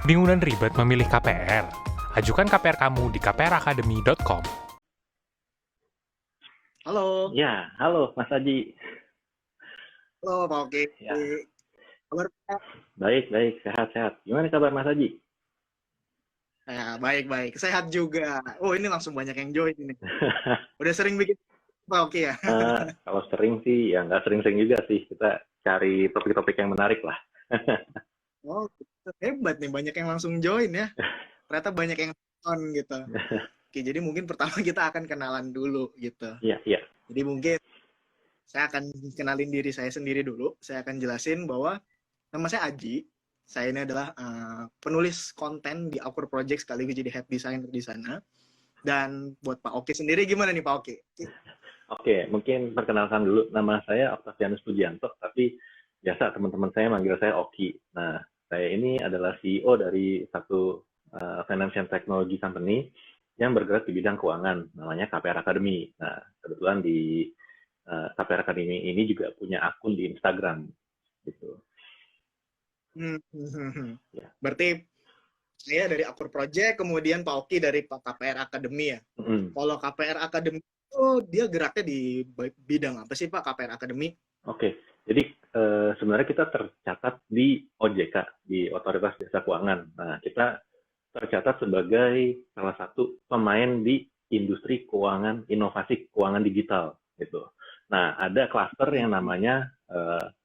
Bingung dan ribet memilih KPR? Ajukan KPR kamu di kpracademy.com. Halo, Ya, halo Mas Aji. halo Pak Oki. Ya, Kabar Pak? baik, sehat-sehat. Gimana kabar Mas Aji? Ya, baik-baik. Sehat juga. Oh, ini langsung banyak yang join ini. Udah sering bikin Pak Oki ya? Kalau sering sih, ya nggak sering-sering juga sih. Kita cari topik-topik yang menarik lah. Oh, gitu. Hebat nih. Banyak yang langsung join ya. Ternyata banyak yang nonton gitu. Oke, jadi mungkin pertama kita akan kenalan dulu gitu. Iya, iya. Jadi mungkin saya akan kenalin diri saya sendiri dulu. Saya akan jelasin bahwa nama saya Aji. Saya ini adalah penulis konten di Awkward Project sekaligus jadi head designer di sana. Dan buat Pak Oki sendiri gimana nih Pak Oki? Oke, mungkin perkenalkan dulu. Nama saya Octavianus Pujianto, tapi biasa teman-teman saya manggil saya Oki. Nah, saya ini adalah CEO dari satu financial technology company yang bergerak di bidang keuangan, namanya KPR Academy. Nah, kebetulan di KPR Academy ini juga punya akun di Instagram, gitu. Ya. Berarti saya dari Awkward Project, kemudian Pak Oki dari KPR Academy ya. Mm-mm. Kalau KPR Academy itu dia geraknya di bidang apa sih Pak KPR Academy? Oke, jadi sebenarnya kita tercatat di OJK, di Otoritas Jasa Keuangan. Nah, kita tercatat sebagai salah satu pemain di industri keuangan, inovasi keuangan digital, gitu. Nah, ada klaster yang namanya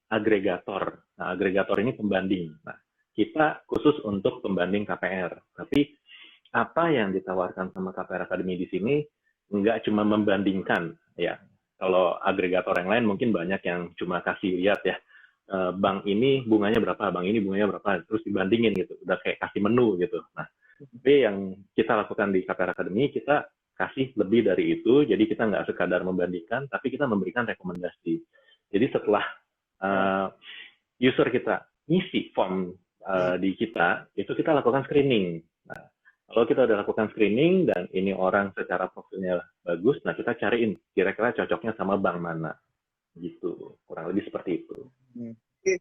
agregator. Nah, agregator ini pembanding. Nah, kita khusus untuk pembanding KPR. Tapi apa yang ditawarkan sama KPR Academy di sini nggak cuma membandingkan, ya. Kalau agregator yang lain mungkin banyak yang cuma kasih lihat ya, bank ini bunganya berapa, bank ini bunganya berapa, terus dibandingin gitu, udah kayak kasih menu gitu. Nah, tapi yang kita lakukan di KPR Academy, kita kasih lebih dari itu, jadi kita nggak sekadar membandingkan, tapi kita memberikan rekomendasi. Jadi setelah user kita ngisi form di kita, itu kita lakukan screening. Nah, kalau kita udah lakukan screening dan ini orang secara profilnya bagus, nah kita cariin kira-kira cocoknya sama bank mana, gitu. Kurang lebih seperti itu. Oke.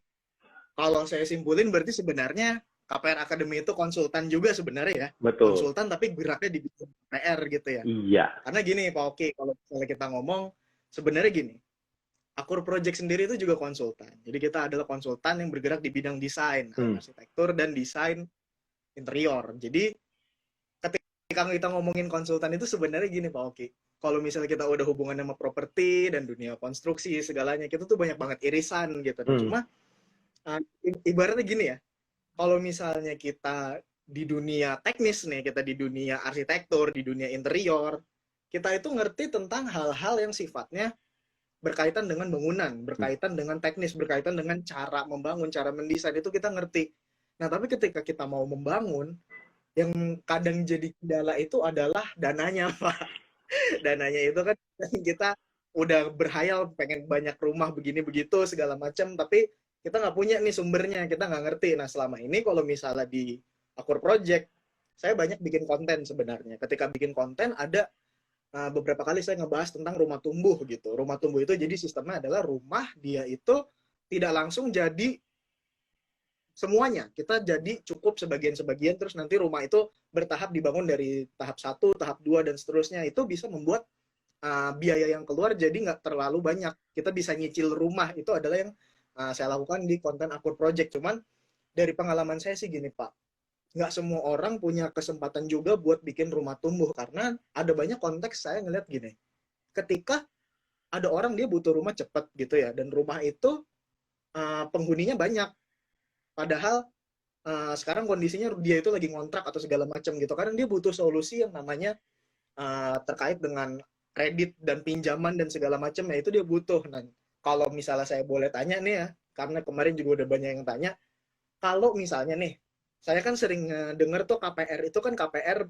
Kalau saya simpulin berarti sebenarnya KPR Academy itu konsultan juga sebenarnya ya. Betul. Konsultan tapi geraknya di bidang KPR gitu ya. Iya. Karena gini Pak Oki, kalau misalnya kita ngomong sebenarnya gini, Awkward Project sendiri itu juga konsultan. Jadi kita adalah konsultan yang bergerak di bidang desain, arsitektur dan desain interior. Jadi ketika kita ngomongin konsultan itu sebenarnya gini Pak Oki, kalau misalnya kita udah hubungan sama properti dan dunia konstruksi segalanya, kita tuh banyak banget irisan gitu. Nah, cuma ibaratnya gini ya, kalau misalnya kita di dunia teknis nih, kita di dunia arsitektur, di dunia interior, kita itu ngerti tentang hal-hal yang sifatnya berkaitan dengan bangunan, berkaitan dengan teknis, berkaitan dengan cara membangun, cara mendesain, itu kita ngerti. Nah, tapi ketika kita mau membangun, yang kadang jadi kendala itu adalah dananya, Pak. Dananya itu kan kita udah berhayal pengen banyak rumah begini begitu segala macam, tapi kita nggak punya nih sumbernya, kita nggak ngerti. Nah, selama ini kalau misalnya di Awkward Project, saya banyak bikin konten sebenarnya. Ketika bikin konten ada beberapa kali saya ngebahas tentang rumah tumbuh gitu. Rumah tumbuh itu jadi sistemnya adalah rumah dia itu tidak langsung jadi semuanya. Kita jadi cukup sebagian-sebagian, terus nanti rumah itu bertahap dibangun dari tahap 1, tahap 2, dan seterusnya. Itu bisa membuat biaya yang keluar jadi nggak terlalu banyak. Kita bisa nyicil rumah, itu adalah yang saya lakukan di konten Awkward Project. Cuman dari pengalaman saya sih gini Pak, nggak semua orang punya kesempatan juga buat bikin rumah tumbuh, karena ada banyak konteks saya ngeliat gini, ketika ada orang dia butuh rumah cepat gitu ya, dan rumah itu penghuninya banyak, padahal sekarang kondisinya dia itu lagi ngontrak atau segala macam gitu, karena dia butuh solusi yang namanya terkait dengan kredit dan pinjaman dan segala macam, ya itu dia butuh. Nah, kalau misalnya saya boleh tanya nih ya, karena kemarin juga udah banyak yang tanya, kalau misalnya nih, saya kan sering dengar tuh KPR itu kan KPR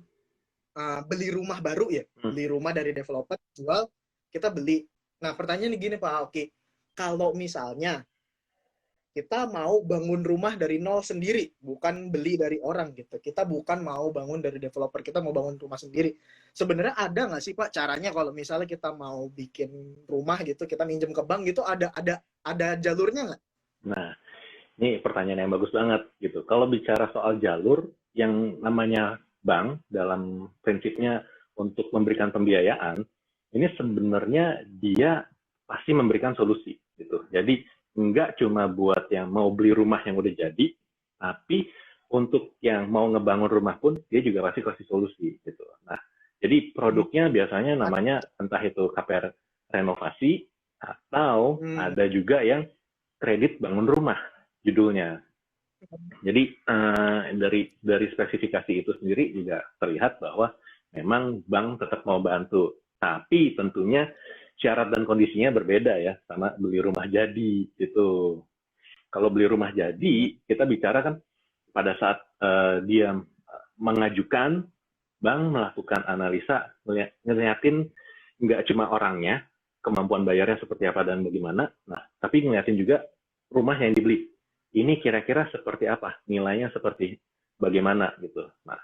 beli rumah baru ya, beli rumah dari developer, jual, kita beli. Nah, pertanyaan gini Pak Oki, kalau misalnya kita mau bangun rumah dari nol sendiri, bukan beli dari orang gitu. Kita bukan mau bangun dari developer, kita mau bangun rumah sendiri. Sebenarnya ada nggak sih Pak caranya kalau misalnya kita mau bikin rumah gitu, kita minjem ke bank gitu, ada jalurnya nggak? Nah, ini pertanyaan yang bagus banget gitu. Kalau bicara soal jalur, yang namanya bank dalam prinsipnya untuk memberikan pembiayaan, ini sebenarnya dia pasti memberikan solusi gitu. Jadi nggak cuma buat yang mau beli rumah yang udah jadi, tapi untuk yang mau ngebangun rumah pun dia juga pasti kasih solusi gitu. Nah, jadi produknya biasanya namanya entah itu KPR renovasi atau ada juga yang kredit bangun rumah judulnya. Jadi dari spesifikasi itu sendiri juga terlihat bahwa memang bank tetap mau bantu, tapi tentunya syarat dan kondisinya berbeda ya sama beli rumah jadi gitu. Kalau beli rumah jadi kita bicara kan pada saat dia mengajukan, bank melakukan analisa, ngeliatin nggak cuma orangnya, kemampuan bayarnya seperti apa dan bagaimana, nah tapi ngeliatin juga rumah yang dibeli. Ini kira-kira seperti apa, nilainya seperti bagaimana gitu. Nah,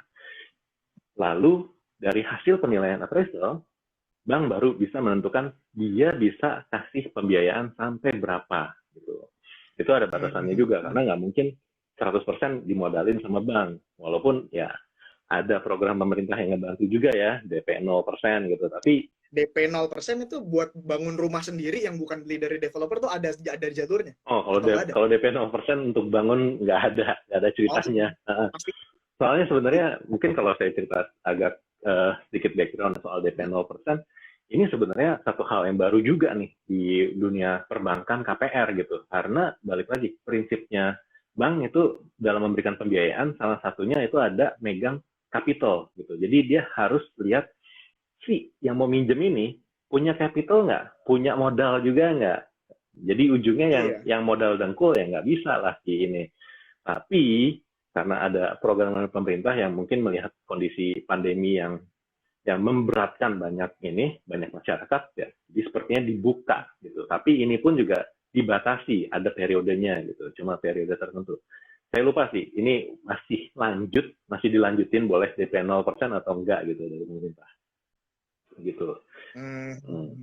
lalu dari hasil penilaian appraisal, bank baru bisa menentukan dia bisa kasih pembiayaan sampai berapa gitu. Itu ada batasannya juga karena nggak mungkin 100% dimodalin sama bank. Walaupun ya ada program pemerintah yang ngebantu juga ya, DP 0% gitu. Tapi DP 0% itu buat bangun rumah sendiri yang bukan beli dari developer tuh ada jalurnya? oh kalau DP 0% untuk bangun nggak ada ceritanya. Pasti. Soalnya sebenarnya mungkin kalau saya cerita agak sedikit background soal DP 0%, ini sebenarnya satu hal yang baru juga nih di dunia perbankan KPR gitu. Karena balik lagi, prinsipnya bank itu dalam memberikan pembiayaan, salah satunya itu ada megang capital gitu. Jadi dia harus lihat si yang mau minjem ini punya capital nggak, punya modal juga nggak. Jadi ujungnya yang modal dengkul ya nggak bisa lah di ini. Tapi karena ada program pemerintah yang mungkin melihat kondisi pandemi yang memberatkan banyak masyarakat ya, jadi sepertinya dibuka gitu. Tapi ini pun juga dibatasi, ada periodenya gitu, cuma periode tertentu. Saya lupa sih, ini masih dilanjutin boleh DP 0% atau enggak gitu dari pemerintah. Gitu.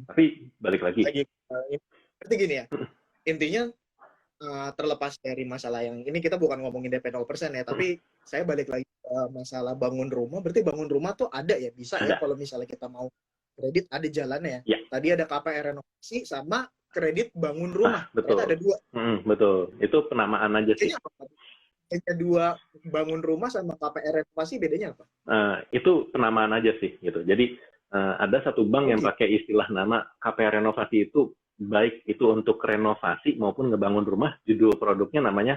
Tapi balik lagi. Berarti gini ya, intinya terlepas dari masalah yang ini kita bukan ngomongin DP 0% ya, tapi saya balik lagi ke masalah bangun rumah. Berarti bangun rumah tuh ada ya, bisa ya kalau misalnya kita mau kredit ada jalannya ya. Tadi ada KPR renovasi sama kredit bangun rumah. Betul. Ada dua. Betul. Itu penamaan aja sih. Bedanya dua bangun rumah sama KPR renovasi bedanya apa? Itu penamaan aja sih gitu. Jadi ada satu bank yang pakai istilah nama KPR renovasi itu baik itu untuk renovasi maupun ngebangun rumah, judul produknya namanya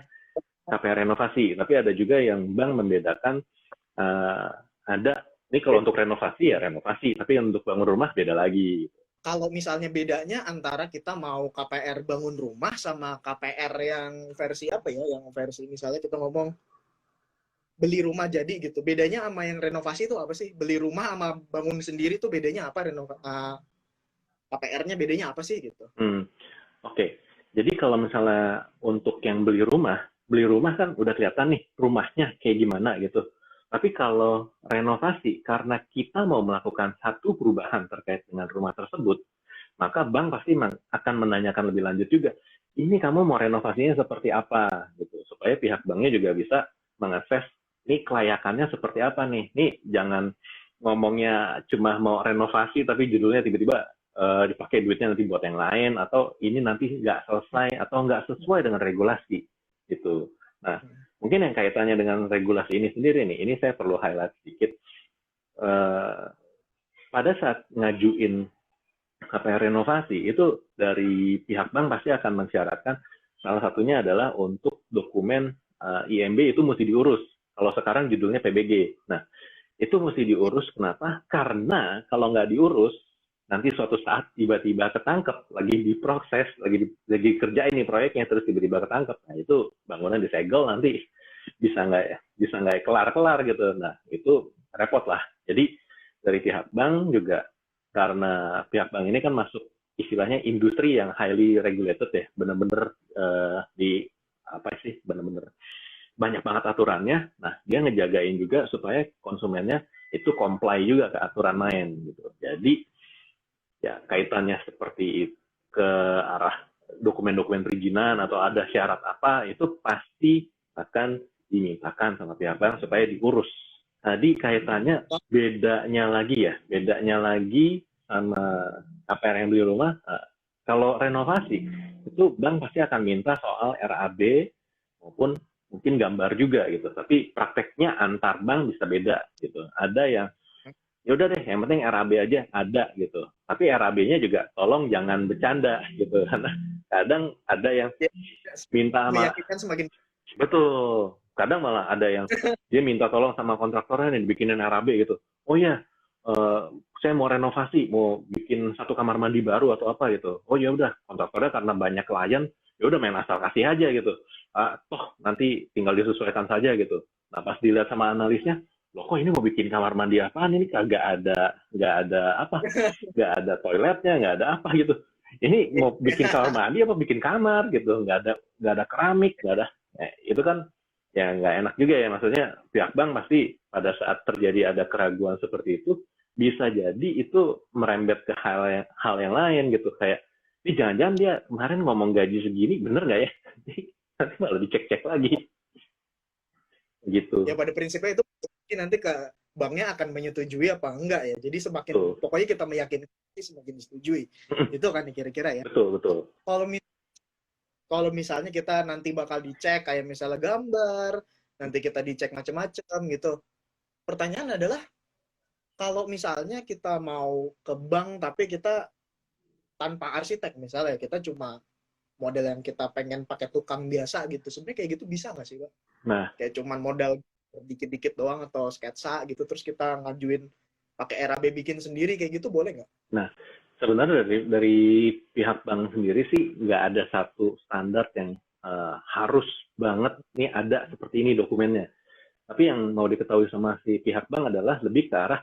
KPR renovasi. Tapi ada juga yang bank membedakan, ada ini kalau untuk renovasi ya renovasi, tapi untuk bangun rumah beda lagi. Kalau misalnya bedanya antara kita mau KPR bangun rumah sama KPR yang versi apa ya, yang versi misalnya kita ngomong beli rumah jadi gitu. Bedanya sama yang renovasi itu apa sih? Beli rumah sama bangun sendiri tuh bedanya apa? KPR-nya bedanya apa sih gitu? Oke. Jadi kalau misalnya untuk yang beli rumah kan udah kelihatan nih rumahnya kayak gimana gitu. Tapi kalau renovasi, karena kita mau melakukan satu perubahan terkait dengan rumah tersebut, maka bank pasti akan menanyakan lebih lanjut juga. Ini kamu mau renovasinya seperti apa gitu, supaya pihak banknya juga bisa mengakses ini kelayakannya seperti apa nih. Nih jangan ngomongnya cuma mau renovasi tapi judulnya tiba-tiba dipakai duitnya nanti buat yang lain, atau ini nanti nggak selesai atau nggak sesuai dengan regulasi gitu. Nah, mungkin yang kaitannya dengan regulasi ini sendiri nih, ini saya perlu highlight sedikit. Pada saat ngajuin KPR renovasi, itu dari pihak bank pasti akan mensyaratkan salah satunya adalah untuk dokumen IMB itu mesti diurus. Kalau sekarang judulnya PBG. Nah, itu mesti diurus. Kenapa? Karena kalau nggak diurus, nanti suatu saat tiba-tiba ketangkep, lagi diproses, lagi kerjain nih proyeknya, terus tiba-tiba ketangkep. Nah, itu bangunan disegel nanti bisa nggak kelar-kelar gitu. Nah, itu repot lah. Jadi dari pihak bank juga, karena pihak bank ini kan masuk istilahnya industri yang highly regulated ya, benar-benar benar-benar banyak banget aturannya. Nah, dia ngejagain juga supaya konsumennya itu comply juga ke aturan main gitu. Jadi ya kaitannya seperti ke arah dokumen-dokumen perizinan atau ada syarat apa, itu pasti akan dimintakan sama pihak bank supaya diurus. Tadi kaitannya bedanya lagi sama KPR yang beli rumah. Kalau renovasi itu bank pasti akan minta soal RAB maupun mungkin gambar juga gitu. Tapi prakteknya antar bank bisa beda gitu. Ada yang ya udah deh, yang penting RAB aja ada gitu. Tapi RAB-nya juga tolong jangan bercanda gitu, karena kadang ada yang minta sama Meyakinkan semakin betul. Kadang malah ada yang dia minta tolong sama kontraktornya nih bikinin RAB gitu. Oh ya, saya mau renovasi, mau bikin satu kamar mandi baru atau apa gitu. Oh ya udah, kontraktornya karena banyak klien, ya udah main asal kasih aja gitu. Toh nanti tinggal disesuaikan saja gitu. Nah pas dilihat sama analisnya, loh kok ini mau bikin kamar mandi apaan, ini nggak ada apa, nggak ada toiletnya, nggak ada apa gitu. Ini mau bikin kamar mandi apa bikin kamar gitu, nggak ada keramik, nggak ada. Itu kan ya nggak enak juga ya, maksudnya pihak bank pasti pada saat terjadi ada keraguan seperti itu bisa jadi itu merembet ke hal yang lain gitu, kayak ini jangan-jangan dia kemarin ngomong gaji segini bener nggak ya, nanti malah dicek-cek lagi gitu. ya pada prinsipnya itu nanti ke banknya akan menyetujui apa enggak ya. Jadi semakin pokoknya kita meyakinkan semakin disetujui. Itu kan kira-kira ya. Betul. Kalau misalnya kita nanti bakal dicek kayak misalnya gambar, nanti kita dicek macam-macam gitu. Pertanyaan adalah kalau misalnya kita mau ke bank tapi kita tanpa arsitek misalnya, kita cuma model yang kita pengen pakai tukang biasa gitu. Sebenarnya kayak gitu bisa nggak sih, Pak? Nah, kayak cuman modal dikit-dikit doang atau sketsa gitu, terus kita ngajuin pakai RAB bikin sendiri kayak gitu, boleh nggak? Nah, sebenarnya dari pihak bank sendiri sih nggak ada satu standar yang harus banget nih ada seperti ini dokumennya. Tapi yang mau diketahui sama si pihak bank adalah lebih ke arah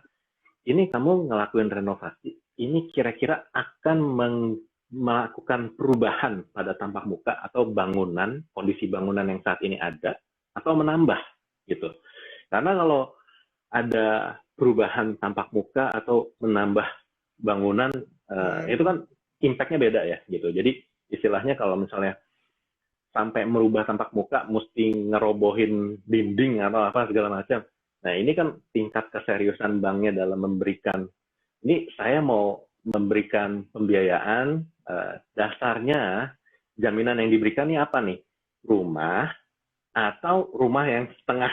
ini kamu ngelakuin renovasi, ini kira-kira akan melakukan perubahan pada tampak muka atau bangunan, kondisi bangunan yang saat ini ada, atau menambah gitu. Karena kalau ada perubahan tampak muka atau menambah bangunan, itu kan impact-nya beda ya gitu. Jadi istilahnya kalau misalnya sampai merubah tampak muka, mesti ngerobohin dinding atau apa segala macam. Nah ini kan tingkat keseriusan banknya dalam memberikan, ini saya mau memberikan pembiayaan, dasarnya jaminan yang diberikan ini apa nih? Rumah atau rumah yang setengah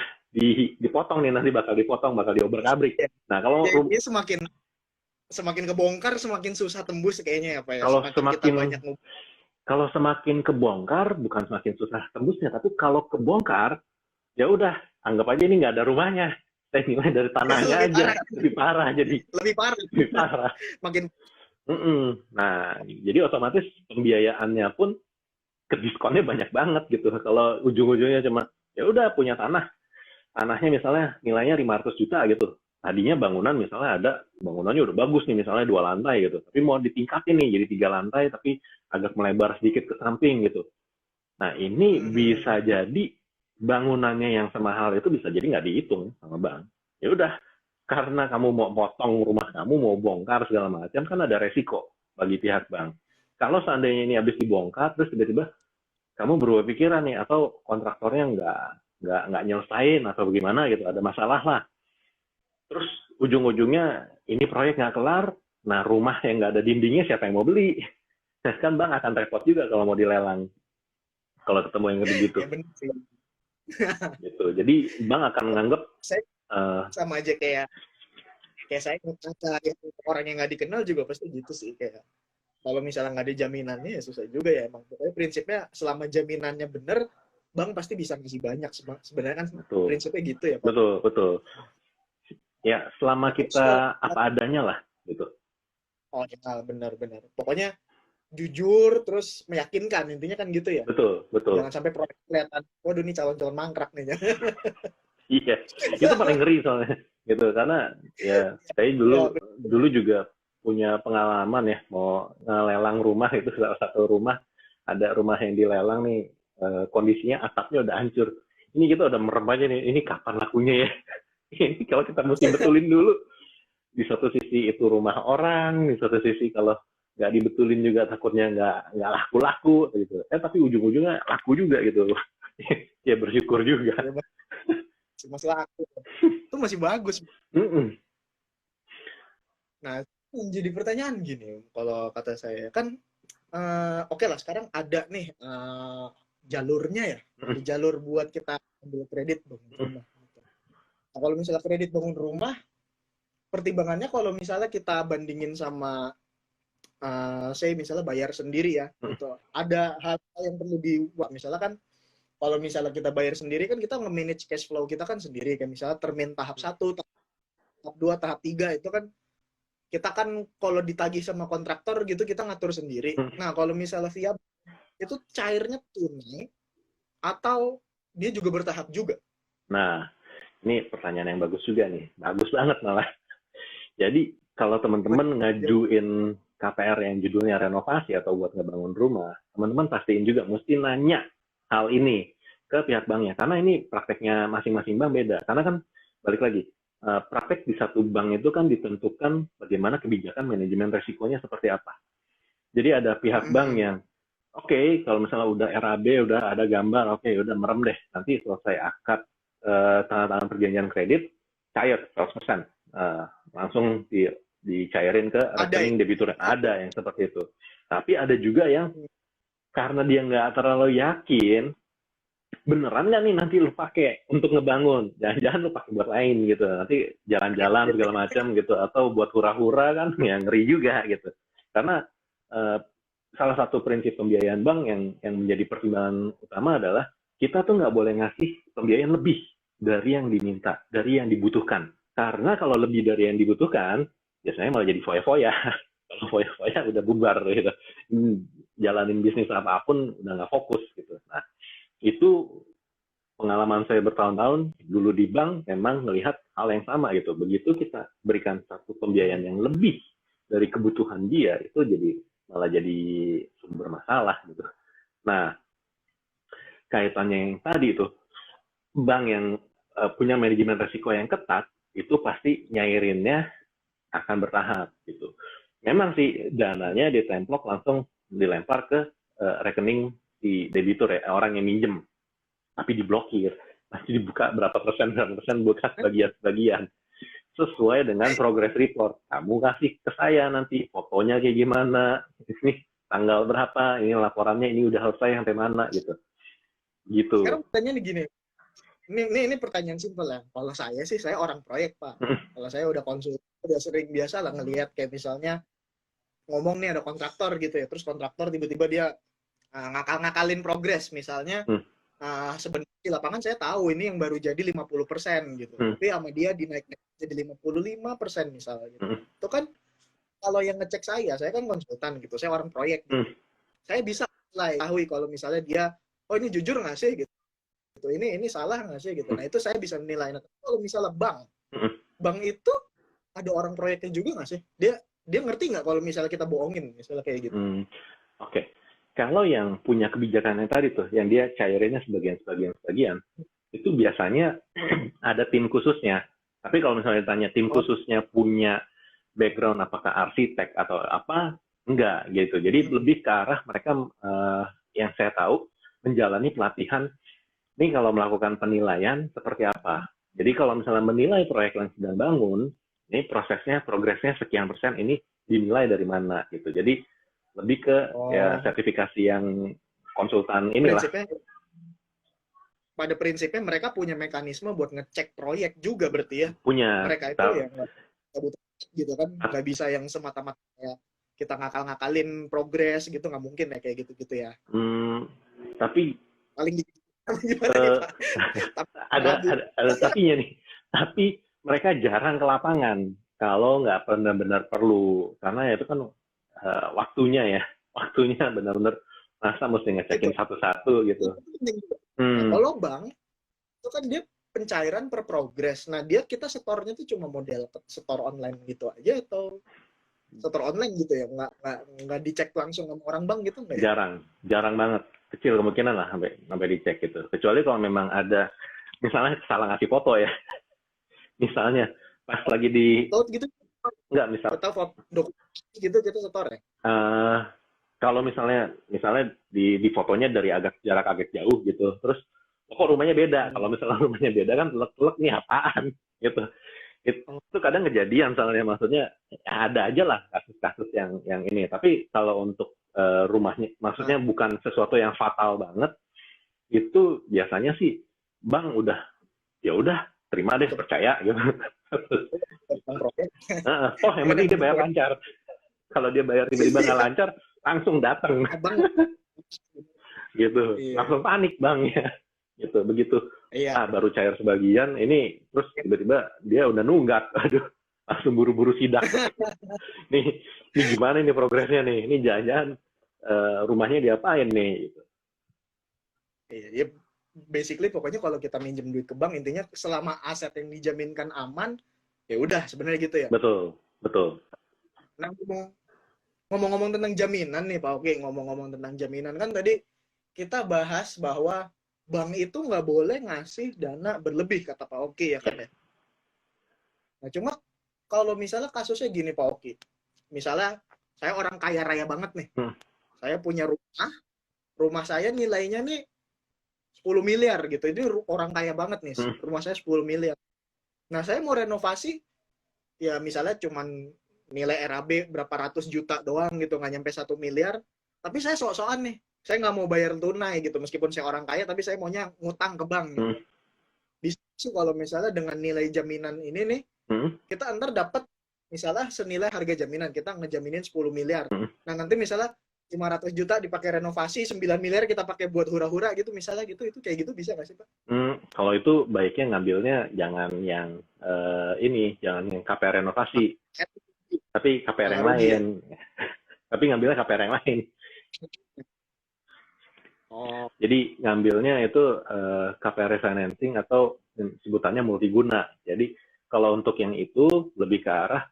dipotong nih, nanti bakal dipotong, bakal diobrak-abrik. Nah kalau semakin kebongkar semakin susah tembus kayaknya ya Pak ya. Kalau semakin kebongkar bukan semakin susah tembusnya, tapi kalau kebongkar ya udah anggap aja ini nggak ada rumahnya. Saya nilai dari tanahnya aja lebih parah jadi. Lebih parah. Makin. Nah jadi otomatis pembiayaannya pun kediskonnya banyak banget gitu. Kalau ujung-ujungnya cuma ya udah punya tanahnya misalnya nilainya 500 juta gitu. Tadinya bangunan misalnya bangunannya udah bagus nih, misalnya 2 lantai gitu. Tapi mau ditingkatin nih jadi 3 lantai tapi agak melebar sedikit ke samping gitu. Nah ini bisa jadi bangunannya yang semahal itu bisa jadi nggak dihitung sama bank. Ya udah, karena kamu mau potong rumah kamu, mau bongkar segala macam, kan ada resiko bagi pihak bank. Kalau seandainya ini habis dibongkar, terus tiba-tiba kamu berubah pikiran nih, atau kontraktornya nggak nyelesain atau bagaimana gitu, ada masalah lah. Terus ujung-ujungnya ini proyek nggak kelar, nah rumah yang nggak ada dindingnya siapa yang mau beli? Nah, kan bank akan repot juga kalau mau dilelang. Kalau ketemu yang begitu. Ya benar sih. Gitu. Jadi bank akan menganggap sama aja kayak saya orang yang nggak dikenal juga pasti gitu sih, kayak kalau misalnya nggak ada jaminannya ya susah juga ya emang. Pokoknya prinsipnya selama jaminannya bener, bank pasti bisa ngasih banyak. Sebenarnya kan prinsipnya gitu ya Pak. Betul. Ya selama kita apa adanya lah gitu. Oh ya benar. Pokoknya jujur terus meyakinkan, intinya kan gitu ya. Betul. Jangan sampai proyek kelihatan, waduh ini calon-calon mangkrak nih. Iya, itu paling ngeri soalnya gitu, karena ya saya dulu juga punya pengalaman ya, mau ngelelang rumah itu, salah satu rumah, ada rumah yang dilelang nih, kondisinya atapnya udah hancur. Ini kita udah merem aja nih, ini kapan lakunya ya? Ini kalau kita mesti betulin dulu. Di satu sisi itu rumah orang, di satu sisi kalau nggak dibetulin juga takutnya nggak laku-laku gitu. Tapi ujung-ujungnya laku juga gitu. ya bersyukur juga. Ya, masih laku. Itu masih bagus. Mm-mm. Nah, yang jadi pertanyaan gini, kalau kata saya kan, oke lah sekarang ada nih jalurnya ya, ada jalur buat kita ambil kredit bangun rumah. Gitu. Nah, kalau misalnya kredit bangun rumah, pertimbangannya kalau misalnya kita bandingin sama, saya misalnya bayar sendiri ya, gitu. Ada hal yang perlu misalnya kan, kalau misalnya kita bayar sendiri kan kita nge-manage cash flow kita kan sendiri, kayak misalnya termin tahap 1, tahap 2, tahap 3 itu kan kita kan kalau ditagih sama kontraktor gitu kita ngatur sendiri. Nah, kalau misalnya via itu cairnya tunai atau dia juga bertahap juga? Nah, ini pertanyaan yang bagus juga nih. Bagus banget malah. Jadi, kalau teman-teman ngajuin KPR yang judulnya renovasi atau buat ngebangun rumah, teman-teman pastiin juga mesti nanya hal ini ke pihak banknya. Karena ini prakteknya masing-masing bank beda. Karena kan, balik lagi, praktek di satu bank itu kan ditentukan bagaimana kebijakan manajemen resikonya seperti apa. Jadi ada pihak bank yang, oke, kalau misalnya udah RAB, udah ada gambar, oke, udah merem deh. Nanti selesai akad tanda tangan perjanjian kredit, cair 100%. Langsung dicairin ke rekening debitur. Ada yang seperti itu. Tapi ada juga yang karena dia nggak terlalu yakin, beneran nggak nih nanti lu pakai untuk ngebangun, jangan-jangan lu pakai buat lain gitu, nanti jalan-jalan segala macam gitu, atau buat hura-hura kan, yang ngeri juga gitu. Karena salah satu prinsip pembiayaan bank yang menjadi pertimbangan utama adalah kita tuh nggak boleh ngasih pembiayaan lebih dari yang diminta, dari yang dibutuhkan. Karena kalau lebih dari yang dibutuhkan, biasanya malah jadi foya-foya. Kalau foya-foya udah bubar gitu, jalanin bisnis apapun udah nggak fokus gitu. Nah, itu pengalaman saya bertahun-tahun dulu di bank memang melihat hal yang sama gitu. Begitu kita berikan satu pembiayaan yang lebih dari kebutuhan dia, itu malah jadi sumber masalah gitu. Nah, kaitannya yang tadi itu, bank yang punya manajemen risiko yang ketat, itu pasti nyairinnya akan bertahap gitu. Memang sih dananya ditemplok langsung dilempar ke rekening di debitur ya, orang yang minjem, tapi diblokir, masih dibuka berapa persen buka sebagian sesuai dengan progress report. Kamu kasih ke saya nanti fotonya kayak gimana, ini tanggal berapa, ini laporannya ini udah selesai sampai mana gitu. Sekarang pertanyaannya gini, ini pertanyaan simpel ya. Kalau saya orang proyek Pak. Kalau saya udah konsul, udah sering biasa lah ngelihat kayak misalnya ngomong nih ada kontraktor gitu ya, terus kontraktor tiba-tiba dia ngakal-ngakalin progres misalnya. Sebenarnya di lapangan saya tahu ini yang baru jadi 50% gitu. Tapi sama dia dinaikin jadi 55% misalnya gitu. Itu kan kalau yang ngecek saya kan konsultan gitu. Saya orang proyek gitu. Saya bisa tahu kalau misalnya dia ini jujur nggak sih gitu. Ini salah nggak sih gitu. Nah, itu saya bisa menilai. Nah, kalau misalnya bank itu ada orang proyeknya juga nggak sih? Dia ngerti nggak kalau misalnya kita bohongin misalnya kayak gitu? Oke. Kalau yang punya kebijakan yang tadi tuh, yang dia cairinnya sebagian, itu biasanya ada tim khususnya. Tapi kalau misalnya ditanya tim khususnya punya background apakah arsitek atau apa, enggak gitu. Jadi lebih ke arah mereka yang saya tahu menjalani pelatihan. Ini kalau melakukan penilaian seperti apa. Jadi kalau misalnya menilai proyek yang sedang bangun, ini prosesnya, progresnya sekian persen, ini dinilai dari mana gitu. Jadi lebih ke ya sertifikasi yang konsultan inilah. Pada prinsipnya mereka punya mekanisme buat ngecek proyek juga berarti ya. Punya. Mereka itu yang nggak butuh gitu kan, nggak bisa yang semata-mata ya kita ngakal-ngakalin progres gitu, nggak mungkin ya kayak gitu-gitu ya. Tapi paling gimana ada tapinya nih. Tapi mereka jarang ke lapangan kalau nggak benar-benar perlu, karena itu kan waktunya benar-benar masa mesti ngecekin satu-satu gitu. Kalau bank itu kan dia pencairan per progres. Nah, kita setornya tuh cuma model setor online gitu aja atau setor online gitu ya? Nggak dicek langsung sama orang bank gitu nggak ya? Jarang banget. Kecil kemungkinan lah sampai dicek gitu. Kecuali kalau memang ada misalnya salah ngasih foto ya. Misalnya pas lagi di gitu. Enggak, atau foto dokumen gitu kita setor ya? Kalau misalnya di fotonya dari jarak agak jauh gitu, terus kok rumahnya beda. Kalau misalnya rumahnya beda kan telek-telek nih apaan gitu. Itu kadang kejadian soalnya, maksudnya ya ada aja lah kasus-kasus yang ini. Tapi kalau untuk rumahnya, maksudnya bukan sesuatu yang fatal banget, itu biasanya sih bang udah ya udah terima deh, percaya gitu. Oh yang penting dia bayar lancar. Kalau dia bayar tiba-tiba nggak lancar, langsung datang. Gitu, langsung panik bang ya. Gitu, begitu. Baru cair sebagian, ini terus tiba-tiba dia udah nunggak. Aduh, langsung buru-buru sidak. nih gimana ini progresnya nih? Ini jangan-jangan rumahnya diapain nih? Gitu. Iya, basically pokoknya kalau kita minjem duit ke bank, intinya selama aset yang dijaminkan aman, ya udah sebenarnya gitu ya. Betul. Nah, ngomong-ngomong tentang jaminan nih Pak Oki, ngomong-ngomong tentang jaminan kan tadi kita bahas bahwa bank itu nggak boleh ngasih dana berlebih, kata Pak Oki ya kan ya. Nah cuma kalau misalnya kasusnya gini Pak Oki, misalnya saya orang kaya raya banget nih, saya punya rumah saya nilainya nih 10 miliar gitu, ini orang kaya banget nih, rumah saya 10 miliar. Nah saya mau renovasi, ya misalnya cuman nilai RAB berapa ratus juta doang gitu, nggak nyampe 1 miliar, tapi saya sok-sokan nih, saya nggak mau bayar tunai gitu, meskipun saya orang kaya, tapi saya maunya ngutang ke bank gitu. Bisa sih kalau misalnya dengan nilai jaminan ini nih, kita ntar dapat misalnya senilai harga jaminan, kita ngejaminin 10 miliar. Nah nanti misalnya 500 juta dipakai renovasi, 9 miliar kita pakai buat hura-hura gitu, misalnya gitu, itu kayak gitu bisa nggak sih Pak? Kalau itu baiknya ngambilnya jangan yang jangan yang KPR renovasi, tapi KPR yang lain. Tapi ngambilnya KPR yang lain. Jadi ngambilnya itu KPR refinancing atau sebutannya multiguna. Jadi kalau untuk yang itu lebih ke arah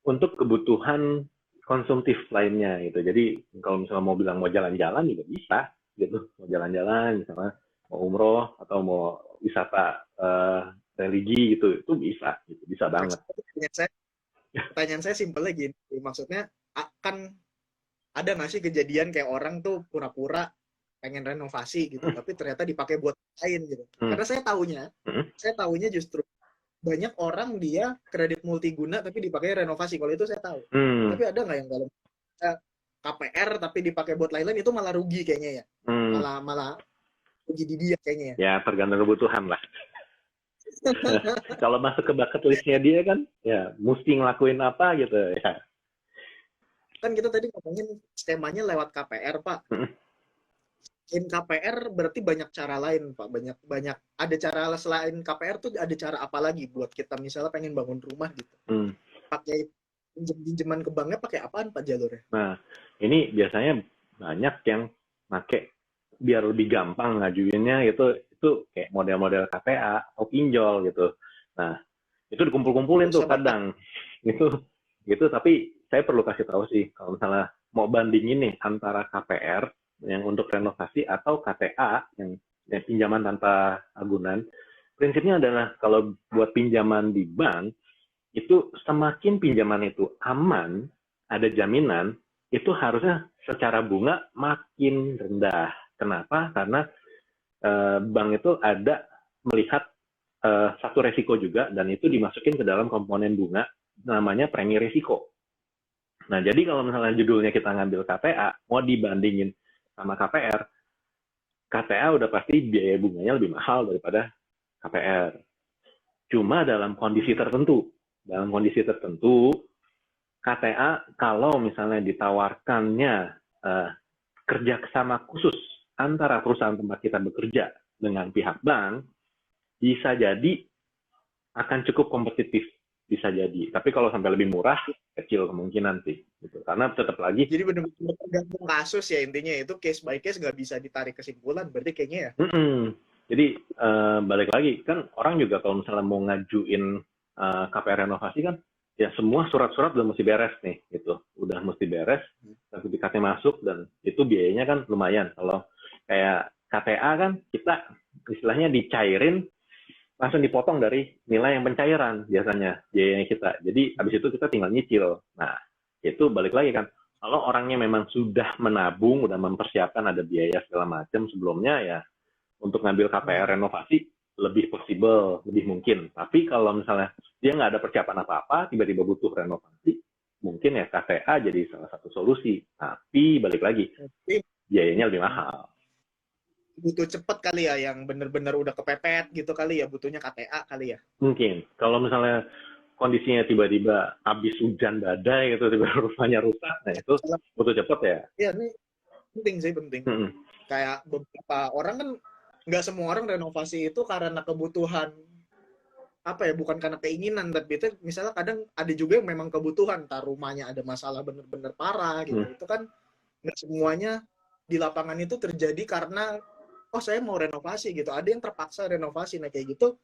untuk kebutuhan konsumtif lainnya gitu. Jadi kalau misalnya mau bilang mau jalan-jalan juga bisa gitu. Mau jalan-jalan misalnya mau umroh atau mau wisata religi gitu, itu bisa gitu. Bisa banget. Pertanyaan saya simpelnya gini, maksudnya akan ada nggak sih kejadian kayak orang tuh pura-pura pengen renovasi gitu, tapi ternyata dipakai buat lain gitu. Karena saya tahunya justru banyak orang dia kredit multiguna tapi dipakai renovasi. Kalau itu saya tahu. Tapi ada nggak yang kalau KPR tapi dipakai buat lain-lain, itu malah rugi kayaknya ya. Malah rugi di dia kayaknya ya. Ya tergantung kebutuhan lah. Kalau masuk ke bucket listnya dia kan, ya mesti ngelakuin apa gitu ya. Kan kita tadi ngomongin skemanya lewat KPR Pak. KPR berarti banyak cara lain Pak, banyak ada cara selain KPR tuh, ada cara apa lagi buat kita misalnya pengen bangun rumah gitu. Pakai pinjaman ke banknya pakai apaan Pak jalurnya? Nah, ini biasanya banyak yang pakai biar lebih gampang ngajuinnya itu kayak model-model KPA atau pinjol gitu. Nah, itu dikumpul-kumpulin tuh kadang. Gitu tapi saya perlu kasih tahu sih kalau misalnya mau bandingin nih antara KPR yang untuk renovasi atau KTA yang pinjaman tanpa agunan, prinsipnya adalah kalau buat pinjaman di bank itu semakin pinjaman itu aman, ada jaminan, itu harusnya secara bunga makin rendah. Kenapa? Karena bank itu ada melihat satu resiko juga, dan itu dimasukin ke dalam komponen bunga namanya premi risiko. Nah, jadi kalau misalnya judulnya kita ngambil KTA, mau dibandingin sama KPR, KTA udah pasti biaya bunganya lebih mahal daripada KPR. Cuma dalam kondisi tertentu. Dalam kondisi tertentu, KTA kalau misalnya ditawarkannya kerjasama khusus antara perusahaan tempat kita bekerja dengan pihak bank, bisa jadi akan cukup kompetitif. Bisa jadi. Tapi kalau sampai lebih murah, kecil kemungkinan sih. Gitu. Karena tetap lagi. Jadi benar-benar tergantung kasus ya intinya, itu case by case nggak bisa ditarik kesimpulan. Berarti kayaknya ya. Jadi balik lagi, kan orang juga kalau misalnya mau ngajuin KPR renovasi kan, ya semua surat-surat udah mesti beres nih. Gitu. Udah mesti beres, sertifikatnya masuk, dan itu biayanya kan lumayan. Kalau kayak KTA kan, kita istilahnya dicairin, langsung dipotong dari nilai yang pencairan biasanya biayanya kita. Jadi habis itu kita tinggal nyicil. Nah, itu balik lagi kan. Kalau orangnya memang sudah menabung, udah mempersiapkan ada biaya segala macam sebelumnya, ya untuk ngambil KPR renovasi lebih possible, lebih mungkin. Tapi kalau misalnya dia nggak ada persiapan apa-apa, tiba-tiba butuh renovasi, mungkin ya KTA jadi salah satu solusi. Tapi balik lagi, Tapi biayanya lebih mahal. butuh cepet kali ya, yang bener-bener udah kepepet gitu kali ya, butuhnya KTA kali ya. Mungkin. Kalau misalnya kondisinya tiba-tiba habis hujan badai gitu, tiba-tiba rumahnya rusak, nah itu butuh cepet ya. Iya, ini penting sih, penting. Mm-mm. Kayak beberapa orang kan, nggak semua orang renovasi itu karena kebutuhan, apa ya, bukan karena keinginan, tapi itu misalnya kadang ada juga yang memang kebutuhan, entar rumahnya ada masalah bener-bener parah gitu. Itu kan nggak semuanya di lapangan itu terjadi karena, oh saya mau renovasi gitu. Ada yang terpaksa renovasi, nah kayak gitu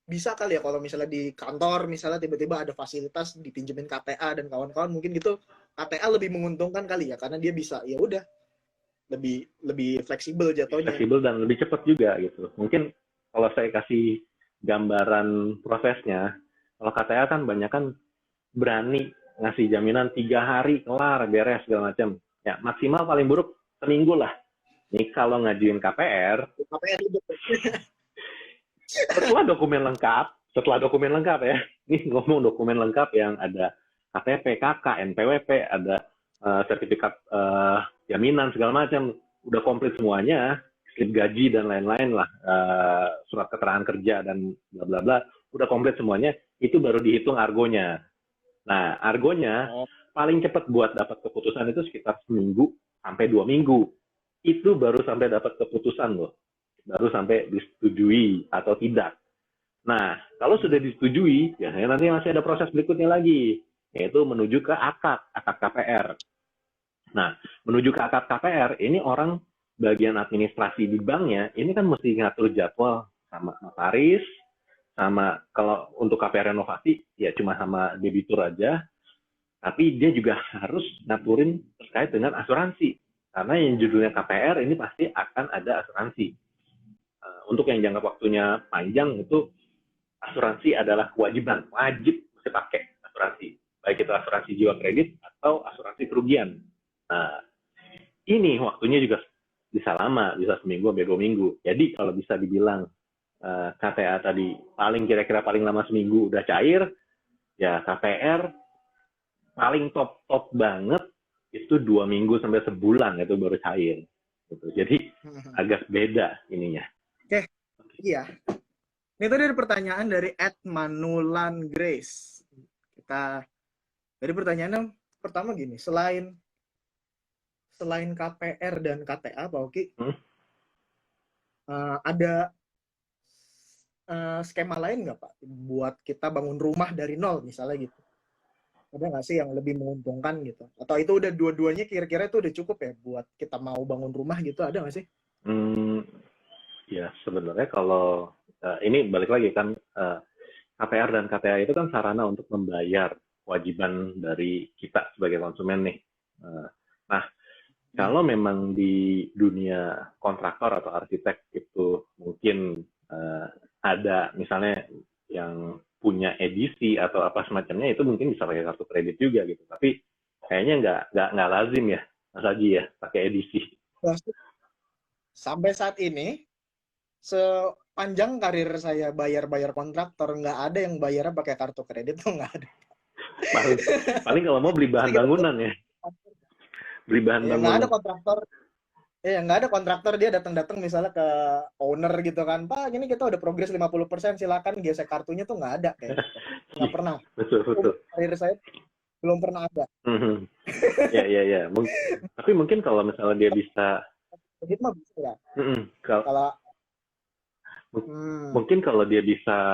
bisa kali ya kalau misalnya di kantor misalnya tiba-tiba ada fasilitas dipinjemin KTA dan kawan-kawan, mungkin gitu KTA lebih menguntungkan kali ya, karena dia bisa ya udah lebih fleksibel jatuhnya. Fleksibel dan lebih cepat juga gitu. Mungkin kalau saya kasih gambaran prosesnya, kalau KTA kan banyak kan berani ngasih jaminan 3 hari kelar beres segala macam. Ya maksimal paling buruk seminggu lah. Nih kalau ngajuin KPR, KPR itu setelah dokumen lengkap ya, nih ngomong dokumen lengkap yang ada KTP, KK, NPWP, ada sertifikat jaminan segala macam, udah komplit semuanya, slip gaji dan lain-lain lah, surat keterangan kerja dan bla bla bla, udah komplit semuanya, itu baru dihitung argonya. Nah, argonya paling cepat buat dapat keputusan itu sekitar seminggu sampai 2 minggu. Itu baru sampai dapat keputusan loh. Baru sampai disetujui atau tidak. Nah, kalau sudah disetujui, biasanya nanti masih ada proses berikutnya lagi, yaitu menuju ke akad KPR. Nah, menuju ke akad KPR, ini orang bagian administrasi di banknya, ini kan mesti ngatur jadwal sama notaris, sama kalau untuk KPR renovasi, ya cuma sama debitur aja, tapi dia juga harus ngaturin terkait dengan asuransi. Karena yang judulnya KPR ini pasti akan ada asuransi. Untuk yang jangka waktunya panjang itu asuransi adalah kewajiban, wajib mesti pakai asuransi. Baik itu asuransi jiwa kredit atau asuransi kerugian. Nah, ini waktunya juga bisa lama, bisa seminggu sampai 2 minggu. Jadi kalau bisa dibilang KTA tadi kira-kira paling lama seminggu udah cair, ya KPR paling top banget itu 2 minggu sampai sebulan itu baru cair. Gitu. Jadi agak beda ininya. Oke. Iya. Ini tadi ada pertanyaan dari @manulan Grace. Dari pertanyaannya pertama gini, selain KPR dan KTA, Pak Oki, ada skema lain nggak Pak buat kita bangun rumah dari nol misalnya gitu? Ada nggak sih yang lebih menguntungkan gitu? Atau itu udah dua-duanya kira-kira itu udah cukup ya buat kita mau bangun rumah gitu, ada nggak sih? Ya sebenarnya kalau ini balik lagi kan KPR dan KTA itu kan sarana untuk membayar kewajiban dari kita sebagai konsumen nih. Nah, kalau memang di dunia kontraktor atau arsitek itu mungkin ada misalnya yang punya edisi atau apa semacamnya, itu mungkin bisa pakai kartu kredit juga gitu. Tapi kayaknya nggak lazim ya, Mas Haji ya, pakai edisi. Sampai saat ini, sepanjang karir saya bayar kontraktor, nggak ada yang bayarnya pakai kartu kredit, tuh nggak ada. Paling kalau mau beli bahan bangunan ya. Beli bahan bangunan. Nggak ada kontraktor dia datang misalnya ke owner gitu kan, Pak ini kita udah progres 50%, silakan gesek kartunya, tuh nggak ada kayak gitu. Nggak pernah. Betul. Karir saya belum pernah ada. Ya. Tapi mungkin kalau misalnya dia bisa gitu mah bisa ya. Mungkin kalau dia bisa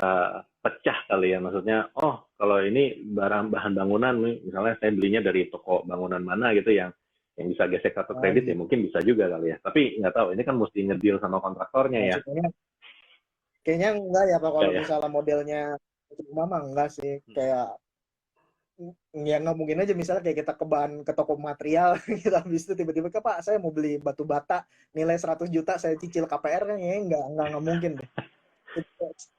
pecah kali ya, maksudnya kalau ini bahan bangunan misalnya saya belinya dari toko bangunan mana gitu yang bisa gesek kartu kredit, ya mungkin bisa juga kali ya. Tapi nggak tahu, ini kan mesti ngedeal sama kontraktornya ya. Kayaknya enggak ya Pak, kalau misalnya modelnya mama enggak sih, kayak ya nggak mungkin aja misalnya kayak kita ke toko material gitu, habis itu tiba-tiba Pak saya mau beli batu bata nilai 100 juta saya cicil KPR, kan ya nggak mungkin deh.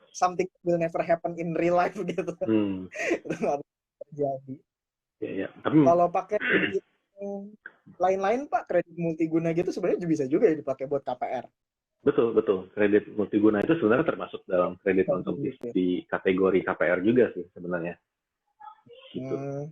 Something will never happen in real life gitu. Itu nggak terjadi. Ya. Tapi kalau pakai lain-lain Pak, kredit multiguna gitu sebenarnya bisa juga ya dipakai buat KPR. Betul, betul. Kredit multiguna itu sebenarnya termasuk dalam kredit konsumtif di kategori KPR juga sih sebenarnya. Gitu. Hmm,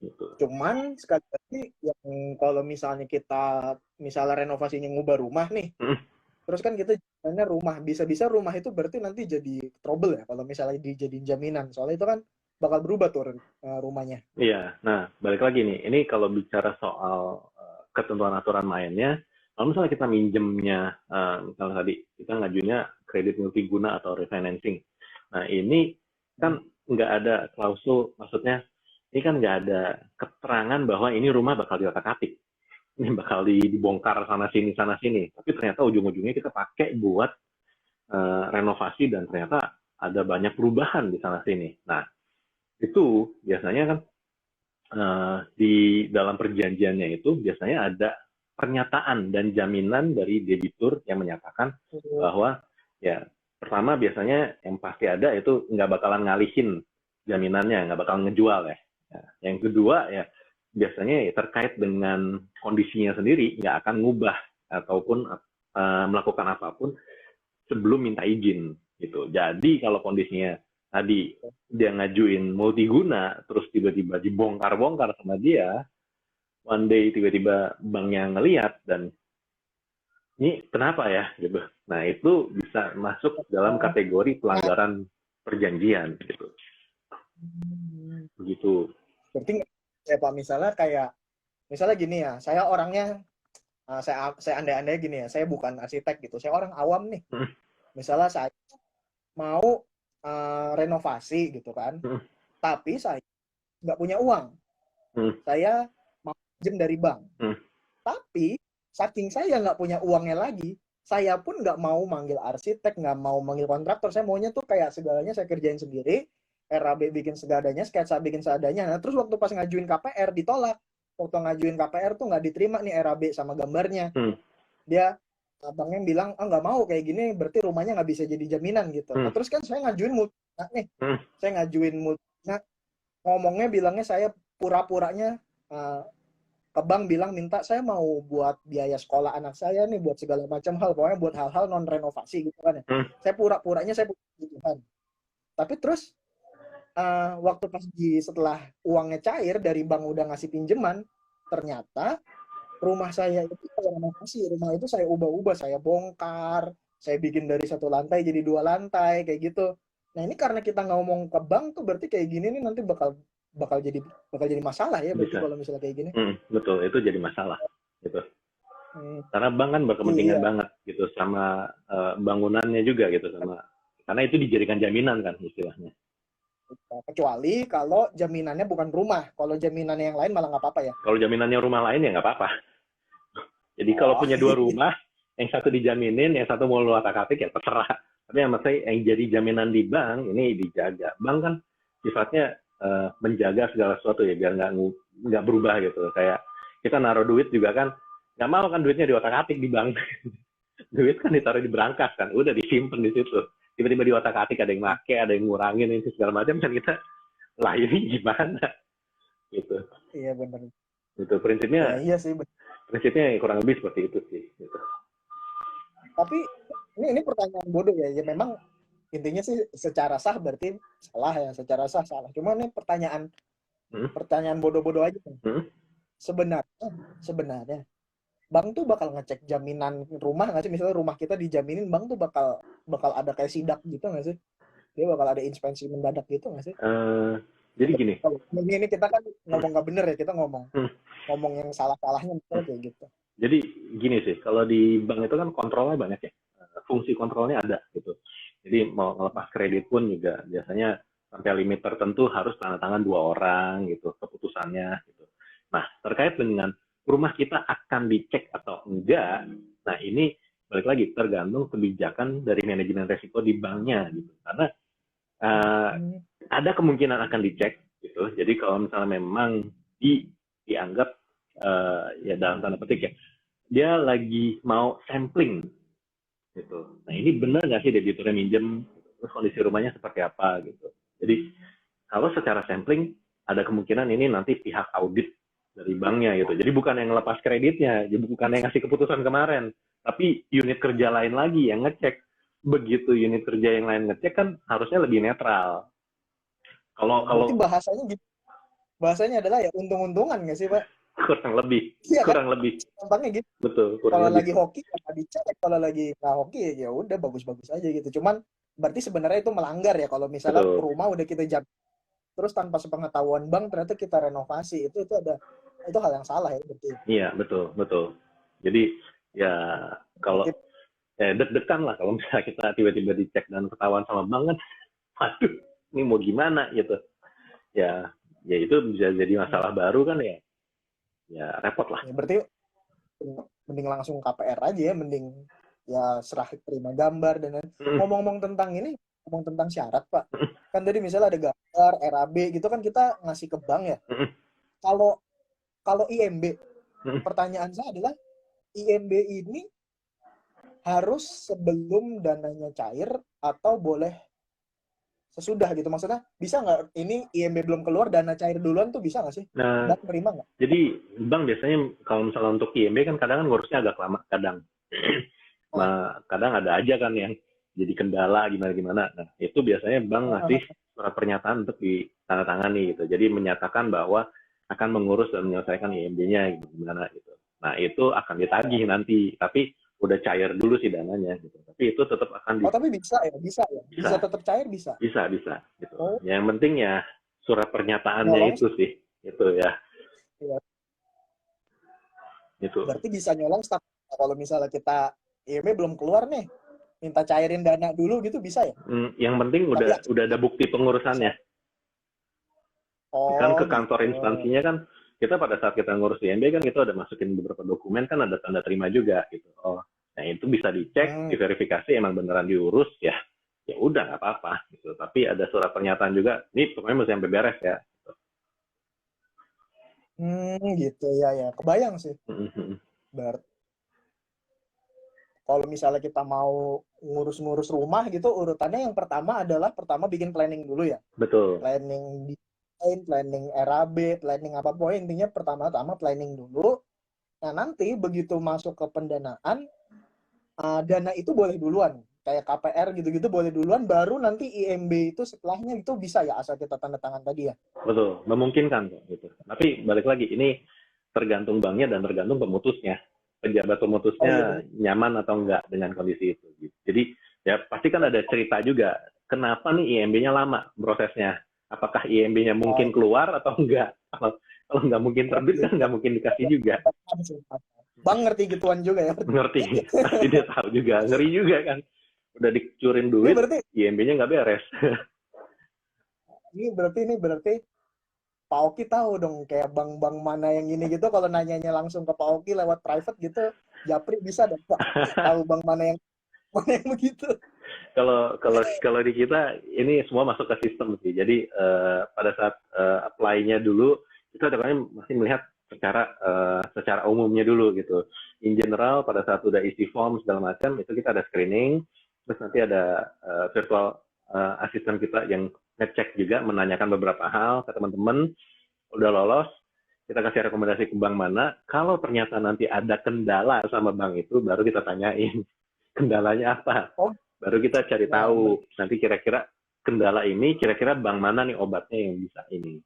Gitu. cuman sekali lagi yang kalau misalnya kita misalnya renovasinya ngubah rumah nih, Mm, terus kan kita jadinya rumah, bisa-bisa rumah itu berarti nanti jadi trouble ya kalau misalnya dijadiin jaminan. Soalnya itu kan bakal berubah tuh rumahnya. Iya. Nah, balik lagi nih. Ini kalau bicara soal ketentuan aturan mainnya, kalau misalnya kita minjemnya, misalnya tadi kita ngajunya kredit multiguna atau refinancing. Nah, ini kan nggak ada klausul, maksudnya ini kan nggak ada keterangan bahwa ini rumah bakal diotak-atik. Ini bakal dibongkar sana sini. Tapi ternyata ujung-ujungnya kita pakai buat renovasi dan ternyata ada banyak perubahan di sana sini. Nah, itu biasanya kan di dalam perjanjiannya itu biasanya ada pernyataan dan jaminan dari debitur yang menyatakan bahwa ya pertama biasanya yang pasti ada itu nggak bakalan ngalihin jaminannya, nggak bakalan ngejual ya. Yang kedua ya biasanya ya, terkait dengan kondisinya sendiri nggak akan ngubah ataupun melakukan apapun sebelum minta izin gitu. Jadi kalau kondisinya tadi dia ngajuin multiguna terus tiba-tiba dibongkar-bongkar sama dia, one day tiba-tiba banknya ngelihat dan ini kenapa ya gitu. Nah, itu bisa masuk dalam kategori pelanggaran perjanjian gitu. Begitu. Berarti ya Pak, misalnya gini ya, saya orangnya saya andai-andai gini ya, saya bukan arsitek gitu, saya orang awam nih. Misalnya saya mau renovasi gitu kan, tapi saya nggak punya uang, saya mau pinjam dari bank. Tapi saking saya nggak punya uangnya lagi, saya pun nggak mau manggil arsitek, nggak mau manggil kontraktor, saya maunya tuh kayak segalanya saya kerjain sendiri, RAB bikin seadanya, sketsa bikin seadanya. Nah, terus waktu pas ngajuin KPR ditolak. Waktu ngajuin KPR tuh nggak diterima nih RAB sama gambarnya. Dia abangnya bilang, nggak mau kayak gini, berarti rumahnya nggak bisa jadi jaminan gitu. Nah, terus kan saya ngajuin multiguna nih. Saya ngajuin multiguna, ngomongnya bilangnya saya pura-puranya ke bank bilang minta saya mau buat biaya sekolah anak saya nih, buat segala macam hal, pokoknya buat hal-hal non renovasi gitu kan ya. Saya pura-puranya saya punya kebutuhan. Tapi terus waktu pas setelah uangnya cair dari bank udah ngasih pinjaman, ternyata rumah saya itu kayak renovasi, rumah itu saya ubah-ubah, saya bongkar, saya bikin dari 1 lantai jadi 2 lantai kayak gitu. Nah ini karena kita ngomong ke bank tuh berarti kayak gini nih nanti bakal jadi masalah ya berarti kalau misalnya kayak gini. Betul, itu jadi masalah gitu. Karena bank kan berkepentingan banget gitu sama bangunannya juga gitu, sama karena itu dijadikan jaminan kan istilahnya. Kecuali kalau jaminannya bukan rumah, kalau jaminannya yang lain malah nggak apa-apa ya. Kalau jaminannya rumah lain ya nggak apa-apa. Jadi kalau punya 2 rumah, yang satu dijaminin, yang satu mau lu otak-atik ya terserah. Tapi yang maksudnya yang jadi jaminan di bank ini dijaga. Bank kan sifatnya menjaga segala sesuatu ya biar nggak berubah gitu. Kayak kita naruh duit juga kan nggak mau kan duitnya di otak-atik di bank. Duit kan ditaruh di berangkas kan, udah disimpan di situ. Tiba-tiba di otak-atik ada yang make, ada yang ngurangin itu segala macam kan kita lah ini gimana gitu. Iya benar. Itu prinsipnya. Ya, iya sih. Prinsipnya kurang lebih seperti itu sih. Gitu. Tapi ini pertanyaan bodoh ya. Ya memang intinya sih secara sah berarti salah ya, secara sah salah. Cuma ini pertanyaan bodoh-bodoh aja. Sebenarnya bank tuh bakal ngecek jaminan rumah nggak sih? Misalnya rumah kita dijaminin, bank tuh bakal ada kayak sidak gitu nggak sih? Dia bakal ada inspeksi mendadak gitu nggak sih? Jadi gini. Ini kita kan ngomong nggak bener ya, kita ngomong yang salah-salahnya misalnya kayak gitu. Jadi gini sih, kalau di bank itu kan kontrolnya banyak ya. Fungsi kontrolnya ada gitu. Jadi mau ngelepas kredit pun juga biasanya sampai limit tertentu harus tanda tangan 2 orang gitu keputusannya gitu. Nah, terkait dengan rumah kita akan dicek atau enggak, nah ini balik lagi tergantung kebijakan dari manajemen resiko di banknya gitu. Karena ada kemungkinan akan dicek gitu. Jadi kalau misalnya memang dianggap ya dalam tanda petik ya, dia lagi mau sampling gitu. Nah ini benar nggak sih debiturnya minjem, terus kondisi rumahnya seperti apa gitu. Jadi kalau secara sampling ada kemungkinan ini nanti pihak audit dari banknya gitu. Jadi bukan yang ngelepas kreditnya, jadi bukan yang ngasih keputusan kemarin, tapi unit kerja lain lagi yang ngecek. Begitu unit kerja yang lain ngecek kan harusnya lebih netral. Berarti Kalau bahasanya adalah ya untung-untungan nggak sih, Pak? kurang lebih, Iya kan? kurang lebih, Tampaknya gitu. betul, kurang Kalau lebih. lagi hoki ya nggak dicek, kalau lagi nggak hoki ya udah bagus-bagus aja gitu. Cuman berarti sebenarnya itu melanggar ya kalau misalnya Betul. rumah udah kita jam terus tanpa sepengetahuan bank ternyata kita renovasi itu hal yang salah ya berarti. Iya, betul, betul. Jadi ya kalau deg-degan lah kalau misalnya kita tiba-tiba dicek dan ketahuan sama bank kan, waduh, ini mau gimana gitu. Ya itu bisa jadi masalah baru kan ya. Ya repot lah. Ya, berarti mending langsung KPR aja ya, mending ya serah terima gambar dan lain. Ngomong-ngomong tentang syarat, Pak. Kan tadi misalnya ada gambar, RAB gitu kan kita ngasih ke bank ya. Kalau IMB, pertanyaan saya adalah IMB ini harus sebelum dananya cair atau boleh sesudah gitu, maksudnya bisa nggak ini IMB belum keluar dana cair duluan tuh bisa nggak sih? Nah, Bank terima nggak? jadi bank biasanya kalau misalnya untuk IMB kan kadang kan ngurusnya agak lama kadang. Nah, kadang ada aja kan yang jadi kendala gimana. Nah, itu biasanya bank ngasih surat pernyataan untuk ditandatangani gitu. Jadi menyatakan bahwa akan mengurus dan menyelesaikan IMB-nya gimana gitu. Nah, itu akan ditagih nanti, tapi udah cair dulu sih dananya gitu. Tapi itu tetap akan tapi bisa tetap cair bisa. Bisa gitu. Yang penting ya surat pernyataannya Nyolong. itu sih, itu ya. Iya. Itu. Berarti bisa nyolong kalau misalnya kita IMB belum keluar nih, minta cairin dana dulu gitu bisa ya? Yang penting udah ada bukti pengurusannya. Kan ke kantor instansinya kan kita pada saat kita ngurus IMB kan kita udah masukin beberapa dokumen kan ada tanda terima juga gitu. Nah itu bisa dicek, diverifikasi emang beneran diurus ya udah nggak apa-apa gitu. Tapi ada surat pernyataan juga, ini pokoknya mesti sampai beres ya. Gitu ya. Kebayang sih. Berarti kalau misalnya kita mau ngurus-ngurus rumah gitu, urutannya yang pertama bikin planning dulu ya. Betul. Planning desain, planning RAB, planning apa pokoknya intinya pertama-tama planning dulu. Nah nanti begitu masuk ke pendanaan, dana itu boleh duluan. Kayak KPR gitu-gitu boleh duluan, baru nanti IMB itu setelahnya itu bisa ya asal kita tanda tangan tadi ya. Betul, memungkinkan kok gitu. Tapi balik lagi ini tergantung banknya dan tergantung pemutusnya. Pejabat pemutusnya nyaman atau enggak dengan kondisi itu. Jadi ya pasti kan ada cerita juga. Kenapa nih IMB-nya lama prosesnya? Apakah IMB-nya mungkin keluar atau enggak? Kalau nggak mungkin terbit kan nggak mungkin dikasih juga. Bang ngerti gituan juga ya? Ngerti, pasti dia tahu juga. Ngeri juga kan. Udah dicurin duit, IMB-nya nggak beres. Ini berarti Pak Oki tahu dong kayak bank-bank mana yang ini gitu, kalau nanyanya langsung ke Pak Oki lewat private gitu, Japri bisa dong Pak tahu bank mana yang begitu. Kalau di kita ini semua masuk ke sistem sih. Jadi pada saat apply-nya dulu kita masih melihat secara umumnya dulu gitu. In general pada saat udah isi form segala macam itu kita ada screening, terus nanti ada virtual asisten kita yang ngecek juga, menanyakan beberapa hal ke teman-teman, udah lolos, kita kasih rekomendasi ke bank mana. Kalau ternyata nanti ada kendala sama bank itu, baru kita tanyain kendalanya apa. Baru kita cari tahu, nanti kira-kira kendala ini, kira-kira bank mana nih obatnya yang bisa ini.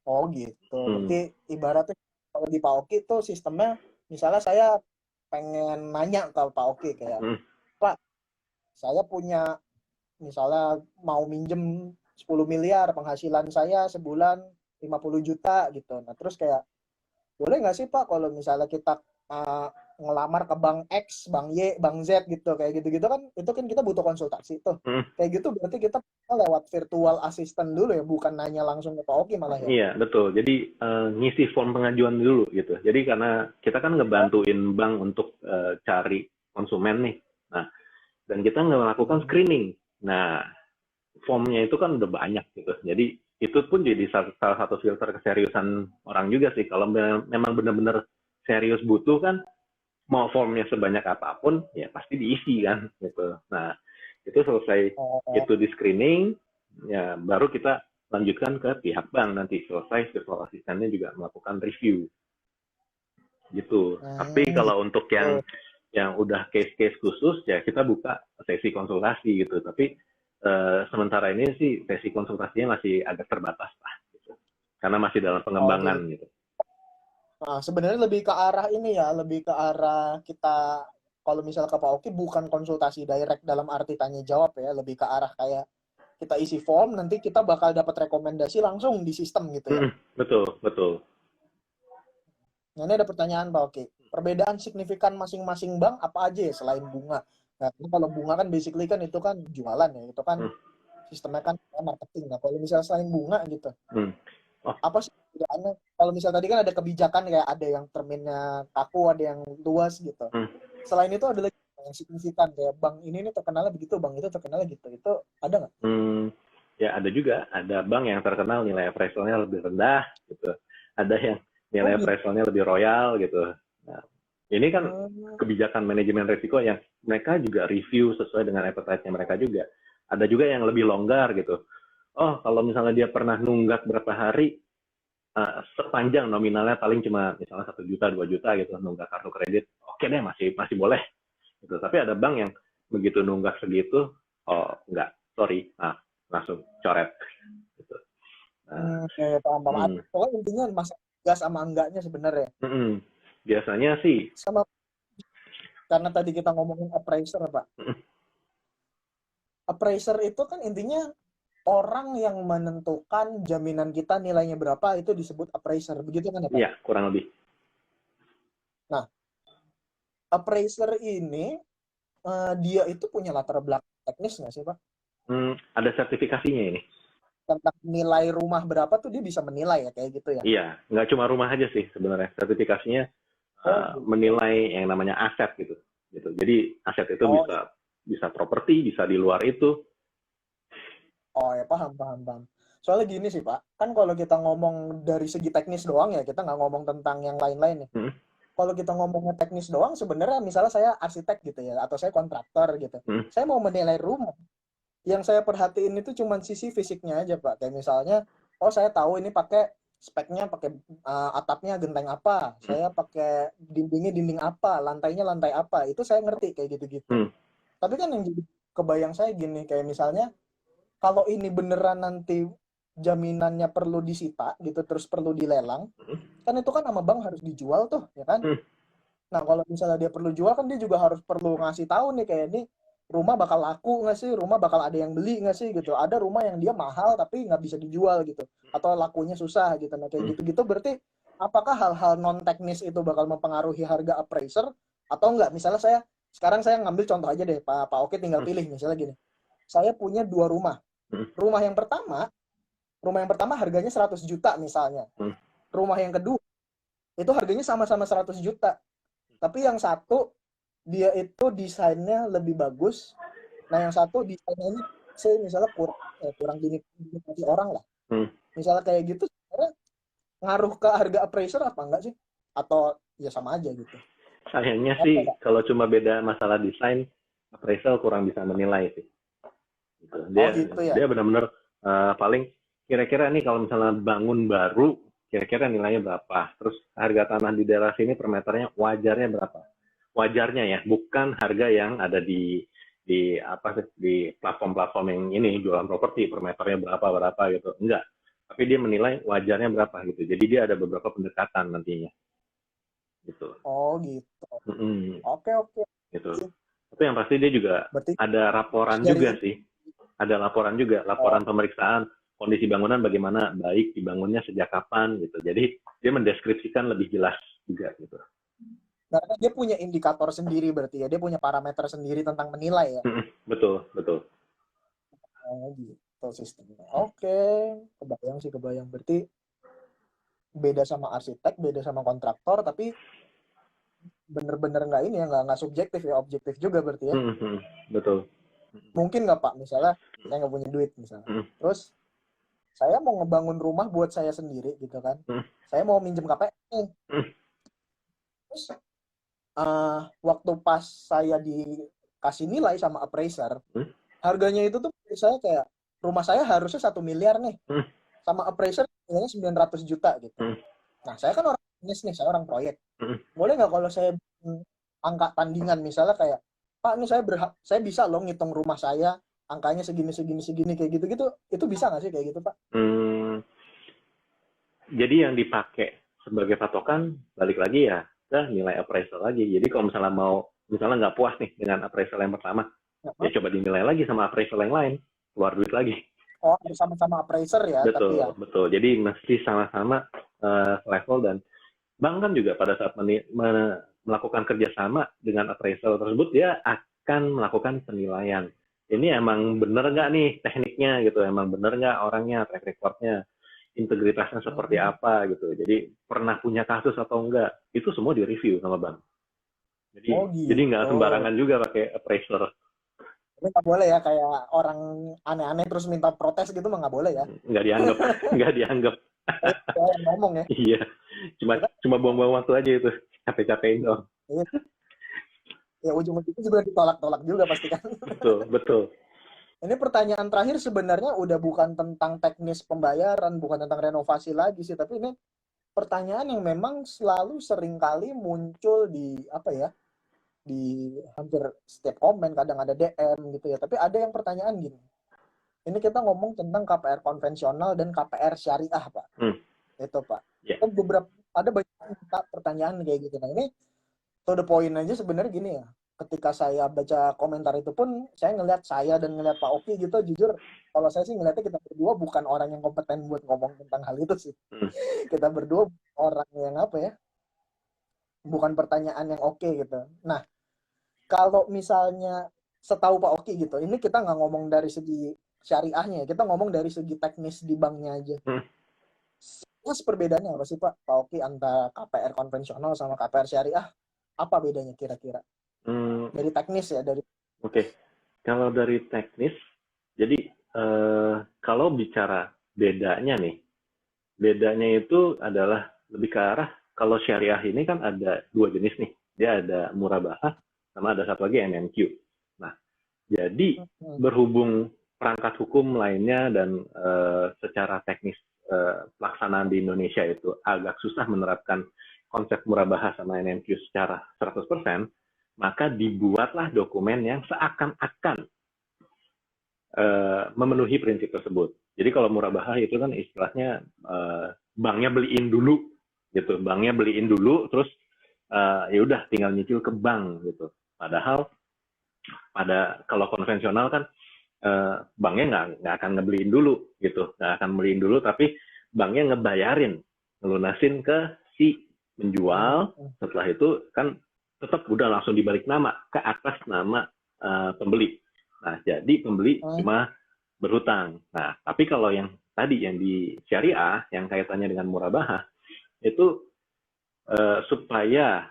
Oh gitu, berarti ibaratnya kalau di Pak Oki itu sistemnya, misalnya saya pengen nanya ke Pak Oki kayak, Pak, saya punya misalnya mau minjem 10 miliar, penghasilan saya sebulan 50 juta gitu. Nah terus kayak, boleh nggak sih Pak kalau misalnya kita ngelamar ke bank X, bank Y, bank Z gitu, kayak gitu-gitu kan, itu kan kita butuh konsultasi tuh. Kayak gitu berarti kita lewat virtual assistant dulu ya, bukan nanya langsung ke Pak Oki malah ya? Iya, betul. Jadi ngisi form pengajuan dulu gitu. Jadi karena kita kan ngebantuin bank untuk cari konsumen nih. Nah, dan kita melakukan screening. Nah, formnya itu kan udah banyak gitu. Jadi itu pun jadi salah satu filter keseriusan orang juga sih. Kalau memang benar-benar serius butuh kan, mau formnya sebanyak apapun, ya pasti diisi kan gitu. Nah, itu selesai itu di screening, ya baru kita lanjutkan ke pihak bank nanti selesai virtual asistennya juga melakukan review gitu. Tapi kalau untuk yang yang udah case-case khusus ya kita buka sesi konsultasi gitu. Tapi sementara ini sih sesi konsultasinya masih agak terbatas lah gitu. Karena masih dalam pengembangan gitu. Nah, sebenarnya lebih ke arah ini ya, lebih ke arah kita kalau misal ke Pak Oki bukan konsultasi direct dalam arti tanya jawab ya, lebih ke arah kayak kita isi form, nanti kita bakal dapat rekomendasi langsung di sistem gitu ya. Betul, betul. Nah, ini ada pertanyaan Pak Oki. Perbedaan signifikan masing-masing bank apa aja ya selain bunga? Nah, ini kalau bunga kan basically kan itu kan jualan ya, itu kan sistemnya kan marketing. Nah, kalau misalnya selain bunga gitu, apa sih perbedaannya? Kalau misalnya tadi kan ada kebijakan kayak ada yang terminnya kaku, ada yang luas gitu. Selain itu ada lagi yang signifikan kayak bank ini nih terkenalnya begitu, bank itu terkenalnya gitu. Itu ada nggak? Ya ada juga, ada bank yang terkenal nilai appraisalnya lebih rendah gitu. Ada yang nilai appraisalnya lebih royal gitu. Nah, ini kan kebijakan manajemen risiko yang mereka juga review sesuai dengan appetite-nya mereka juga. Ada juga yang lebih longgar gitu. Oh, kalau misalnya dia pernah nunggak berapa hari, sepanjang nominalnya paling cuma misalnya 1 juta, 2 juta gitu, nunggak kartu kredit, oke deh masih boleh. Gitu. Tapi ada bank yang begitu nunggak segitu, oh enggak, sorry, langsung coret. Gitu. Paham. Pokoknya intinya masalah gas sama enggaknya sebenarnya. Biasanya sih. Sama karena tadi kita ngomongin appraiser, Pak. Appraiser itu kan intinya orang yang menentukan jaminan kita nilainya berapa itu disebut appraiser. Begitu kan ya, Pak? Iya, kurang lebih. Nah, appraiser ini dia itu punya latar belakang teknis nggak sih, Pak? Ada sertifikasinya ini. Tentang nilai rumah berapa tuh dia bisa menilai ya kayak gitu ya? Iya, nggak cuma rumah aja sih sebenarnya. Sertifikasinya menilai yang namanya aset gitu. Jadi aset itu bisa properti, bisa di luar itu. Oh ya, paham. Soalnya gini sih Pak, kan kalau kita ngomong dari segi teknis doang ya, kita nggak ngomong tentang yang lain-lain nih. Kalau kita ngomongnya teknis doang, sebenarnya misalnya saya arsitek gitu ya, atau saya kontraktor gitu. Saya mau menilai rumah. Yang saya perhatiin itu cuma sisi fisiknya aja Pak. Kayak misalnya, oh saya tahu ini pakai speknya pakai atapnya genteng apa, saya pakai dindingnya dinding apa, lantainya lantai apa, itu saya ngerti kayak gitu-gitu. Tapi kan yang jadi kebayang saya gini, kayak misalnya kalau ini beneran nanti jaminannya perlu disita gitu, terus perlu dilelang, kan itu kan sama bank harus dijual tuh, ya kan? Nah kalau misalnya dia perlu jual kan dia juga harus perlu ngasih tahu nih kayak ini rumah bakal laku nggak sih, rumah bakal ada yang beli nggak sih gitu. Ada rumah yang dia mahal tapi nggak bisa dijual gitu, atau lakunya susah gitu. Nah kayak gitu-gitu berarti apakah hal-hal non teknis itu bakal mempengaruhi harga appraiser atau enggak? Misalnya sekarang saya ngambil contoh aja deh Pak Oke, tinggal pilih misalnya gini. Saya punya 2 rumah. Rumah yang pertama harganya 100 juta misalnya. Rumah yang kedua itu harganya sama-sama 100 juta. Tapi yang satu dia itu desainnya lebih bagus. Nah, yang satu desainnya misalnya kurang dinikmati orang lah. Misalnya kayak gitu sebenarnya ngaruh ke harga appraiser apa enggak sih? Atau ya sama aja gitu? Sayangnya sih kalau cuma beda masalah desain, appraisal kurang bisa menilai sih. Dia benar-benar paling kira-kira nih kalau misalnya bangun baru, kira-kira nilainya berapa? Terus harga tanah di daerah sini per meternya wajarnya berapa? Wajarnya ya, bukan harga yang ada di platform-platform yang ini jualan properti per meternya berapa gitu. Enggak. Tapi dia menilai wajarnya berapa gitu. Jadi dia ada beberapa pendekatan nantinya. Gitu. Oh gitu. Oke. Gitu. Tapi yang pasti dia juga ada laporan juga sih. Ada laporan juga, laporan pemeriksaan kondisi bangunan bagaimana, baik dibangunnya sejak kapan gitu. Jadi dia mendeskripsikan lebih jelas juga gitu. Karena dia punya indikator sendiri berarti ya, dia punya parameter sendiri tentang menilai ya. Betul. Oh gitu sistemnya. Oke, kebayang. Berarti beda sama arsitek, beda sama kontraktor, tapi bener-bener nggak ini ya, nggak subjektif ya, objektif juga berarti ya. Betul. Mungkin nggak Pak, misalnya saya nggak punya duit misalnya, terus saya mau ngebangun rumah buat saya sendiri gitu kan, saya mau minjem KPR, terus waktu pas saya dikasih nilai sama appraiser, harganya itu tuh saya kayak rumah saya harusnya 1 miliar nih, sama appraiser nilainya 900 juta gitu. Nah saya kan orang bisnis nih, saya orang proyek, boleh nggak kalau saya angka tandingan, misalnya kayak Pak ini saya bisa loh ngitung rumah saya angkanya segini kayak gitu-gitu, itu bisa nggak sih kayak gitu Pak? Jadi yang dipakai sebagai patokan balik lagi ya ke nilai appraisal lagi. Jadi kalau misalnya nggak puas nih dengan appraisal yang pertama, ya coba dinilai lagi sama appraisal yang lain, keluar duit lagi. Oh, harus sama-sama appraiser ya, tapi ya. Betul. Jadi mesti sama-sama level, dan bank kan juga pada saat melakukan kerjasama dengan appraisal tersebut, dia akan melakukan penilaian. Ini emang bener nggak nih tekniknya gitu, emang bener nggak orangnya, track recordnya, integritasnya seperti apa gitu. Jadi pernah punya kasus atau enggak, itu semua direview sama bank. Jadi nggak sembarangan juga pakai appraiser. Tapi nggak boleh ya kayak orang aneh-aneh terus minta protes gitu mah nggak boleh ya? Nggak dianggap. Yang ngomong ya? Iya, cuma buang-buang waktu aja itu, capek-capekin dong. Ya ujung-ujungnya juga ditolak-tolak juga pasti kan. Betul. Ini pertanyaan terakhir sebenarnya udah bukan tentang teknis pembayaran, bukan tentang renovasi lagi sih, tapi ini pertanyaan yang memang selalu seringkali muncul di di hampir setiap komen, kadang ada DM gitu ya. Tapi ada yang pertanyaan gini. Ini kita ngomong tentang KPR konvensional dan KPR syariah, Pak. Itu, Pak. Yeah. Ada banyak pertanyaan kayak gitu. Nah, ini to the point aja sebenarnya gini ya. Ketika saya baca komentar itu pun, saya ngelihat dan ngelihat Pak Oki gitu, jujur, kalau saya sih ngelihatnya kita berdua bukan orang yang kompeten buat ngomong tentang hal itu sih. Kita berdua orang yang bukan pertanyaan yang oke gitu. Nah, kalau misalnya setahu Pak Oki gitu, ini kita nggak ngomong dari segi syariahnya, kita ngomong dari segi teknis di banknya aja. Mas perbedaannya apa sih Pak Oki antara KPR konvensional sama KPR syariah? Apa bedanya kira-kira? Dari teknis ya, Oke. Kalau dari teknis, jadi kalau bicara bedanya itu adalah lebih ke arah, kalau syariah ini kan ada dua jenis nih. Dia ada murabahah, sama ada satu lagi MNQ. Nah, jadi berhubung perangkat hukum lainnya dan secara teknis pelaksanaan di Indonesia itu agak susah menerapkan konsep murabahah sama MNQ secara 100%, maka dibuatlah dokumen yang seakan-akan memenuhi prinsip tersebut. Jadi kalau murabahah itu kan istilahnya banknya beliin dulu gitu, terus ya udah tinggal nyicil ke bank gitu. Padahal kalau konvensional kan banknya nggak akan ngebeliin dulu gitu, tapi banknya ngelunasin ke si menjual. Setelah itu kan tetap udah langsung dibalik nama ke atas nama pembeli. Nah, jadi pembeli cuma berhutang. Nah, tapi kalau yang tadi yang di syariah yang kaitannya dengan murabahah itu supaya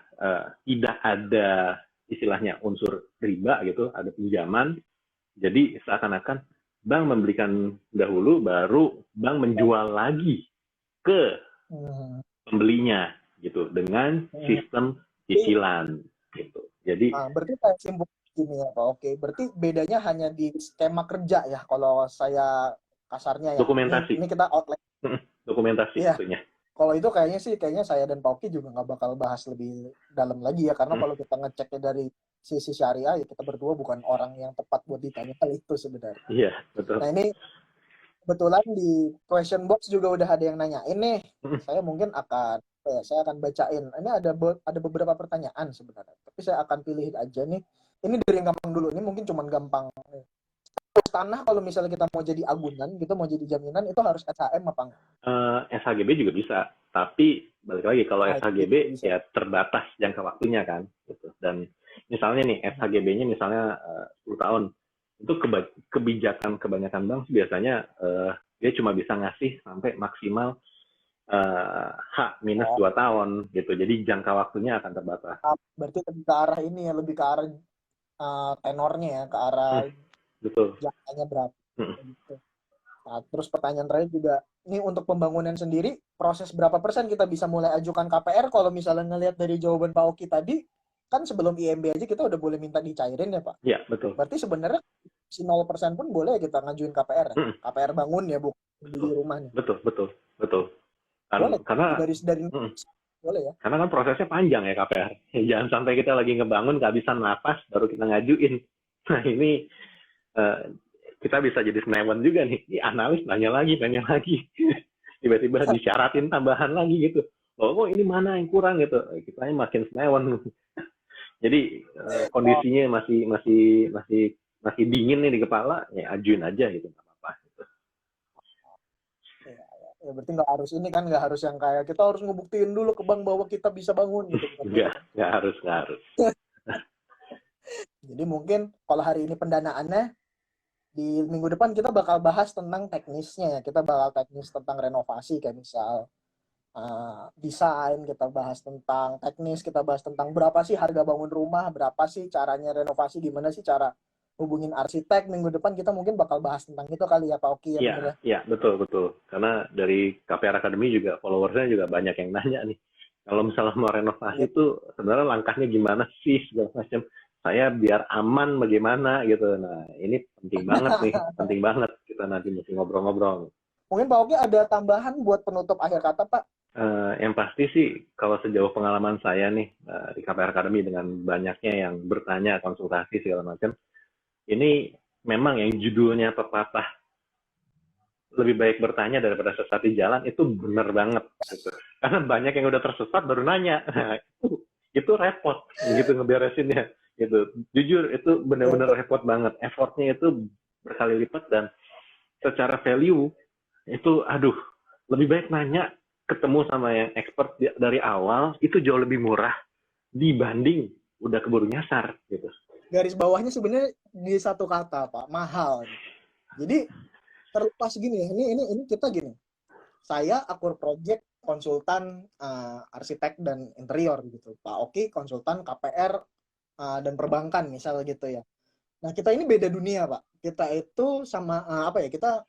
tidak ada istilahnya unsur riba gitu, ada pinjaman. Jadi seakan-akan bank membelikan dahulu, baru bank menjual lagi ke pembelinya gitu dengan sistem cicilan gitu. Jadi berarti saya simpul gini ya Pak. Oke, berarti bedanya hanya di skema kerja ya kalau saya kasarnya ya. Dokumentasi. Ini kita outline. Dokumentasi tentunya. Kalau itu kayaknya saya dan Pak Oki juga nggak bakal bahas lebih dalam lagi ya, karena kalau kita ngeceknya dari sisi syariah ya kita berdua bukan orang yang tepat buat ditanya hal itu sebenarnya. Iya, betul. Nah ini kebetulan di question box juga udah ada yang nanya. Ini saya mungkin saya akan bacain. Ini ada beberapa pertanyaan sebenarnya, tapi saya akan pilih aja nih. Ini dari yang gampang dulu. Ini mungkin cuma gampang. Tanah kalau misalnya kita mau jadi agunan, kita mau jadi jaminan, itu harus SHM apa enggak? SHGB juga bisa, tapi balik lagi kalau SHGB ya terbatas jangka waktunya kan, gitu. Dan misalnya nih SHGB-nya misalnya 10 tahun, itu kebijakan kebanyakan bank biasanya dia cuma bisa ngasih sampai maksimal H-2 tahun gitu, jadi jangka waktunya akan terbatas. Berarti lebih ke arah ini ya, lebih ke arah tenornya ya, ke arah betul. Jangkanya berapa gitu. Nah, terus pertanyaan terakhir juga, ini untuk pembangunan sendiri, proses berapa persen kita bisa mulai ajukan KPR? Kalau misalnya ngelihat dari jawaban Pak Oki tadi, kan sebelum IMB aja kita udah boleh minta dicairin ya Pak? Iya, betul. Berarti sebenarnya 0% pun boleh kita ngajuin KPR ya? KPR bangun ya, bukan beli rumahnya. Betul. Boleh, Karena dari boleh ya. Karena kan prosesnya panjang ya KPR. Jangan sampai kita lagi ngebangun kehabisan napas baru kita ngajuin. Nah ini kita bisa jadi senewan juga nih. Ini analis nanya lagi. Tiba-tiba disyaratin tambahan lagi gitu. Oh ini mana yang kurang gitu. Kita makin senewan. Jadi kondisinya masih dingin nih di kepala, ya ajuin aja gitu, nggak apa-apa. Gitu. Ya berarti nggak harus yang kayak kita harus ngebuktiin dulu ke bank bahwa kita bisa bangun gitu. Nggak harus. Jadi mungkin kalau hari ini pendanaannya, di minggu depan kita bakal bahas tentang teknisnya ya. Kita bakal teknis tentang renovasi kayak misal desain, kita bahas tentang teknis, kita bahas tentang berapa sih harga bangun rumah, berapa sih caranya renovasi, gimana sih cara hubungin arsitek. Minggu depan kita mungkin bakal bahas tentang itu kali ya Pak Oki ya. Iya, betul. Karena dari KPR Academy juga followersnya juga banyak yang nanya nih. Kalau misalnya mau renovasi itu sebenarnya langkahnya gimana sih segala macam. Saya biar aman bagaimana gitu. Nah, ini penting banget nih, penting banget kita nanti mesti ngobrol-ngobrol. Mungkin Pak Oki ada tambahan buat penutup akhir kata Pak? Yang pasti sih kalau sejauh pengalaman saya nih di KPR Academy dengan banyaknya yang bertanya, konsultasi segala macam, ini memang yang judulnya pepatah lebih baik bertanya daripada sesat di jalan itu benar banget gitu. Karena banyak yang udah tersesat baru nanya. Nah, itu repot gitu ngeberesinnya gitu. Jujur itu benar-benar repot banget. Effortnya itu berkali lipat dan secara value itu lebih baik nanya ketemu sama yang expert dari awal itu jauh lebih murah dibanding udah keburu nyasar gitu. Garis bawahnya sebenarnya di satu kata Pak, mahal. Jadi terlepas gini, ini kita gini. Saya Akur Project konsultan arsitek dan interior gitu. Pak Oki konsultan KPR dan perbankan misal gitu ya. Nah kita ini beda dunia Pak. Kita itu sama kita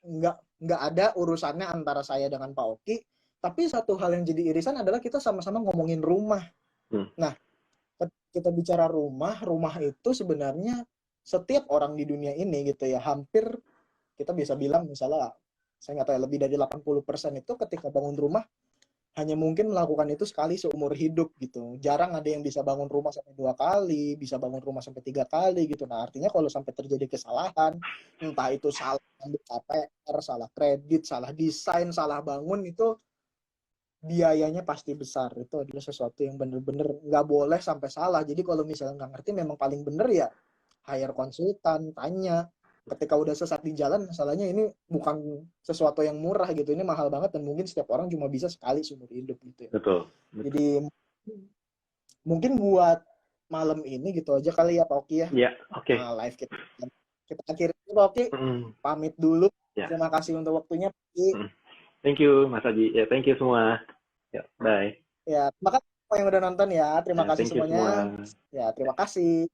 nggak ada urusannya antara saya dengan Pak Oki. Tapi satu hal yang jadi irisan adalah kita sama-sama ngomongin rumah. Nah kita bicara rumah itu sebenarnya setiap orang di dunia ini gitu ya, hampir kita bisa bilang misalnya, saya nggak tahu ya, lebih dari 80% itu ketika bangun rumah hanya mungkin melakukan itu sekali seumur hidup gitu. Jarang ada yang bisa bangun rumah sampai 2 kali, bisa bangun rumah sampai 3 kali gitu. Nah artinya kalau sampai terjadi kesalahan, entah itu salah ambil KPR, salah kredit, salah desain, salah bangun, itu biayanya pasti besar. Itu adalah sesuatu yang benar-benar nggak boleh sampai salah. Jadi kalau misalnya nggak ngerti, memang paling benar ya hire konsultan, tanya. Ketika udah sesat di jalan, masalahnya ini bukan sesuatu yang murah gitu, ini mahal banget dan mungkin setiap orang cuma bisa sekali seumur hidup gitu ya. Betul. Jadi mungkin buat malam ini gitu aja kali ya Pak Oki ya. Iya, oke. Live kita akhiri Pak Oki. Pamit dulu. Ya. Terima kasih untuk waktunya Pak Oki. Thank you Mas Haji. Ya, thank you semua. Ya, bye. Ya, terima kasih semua yang udah nonton ya. Terima kasih semuanya. Semua. Ya, terima kasih.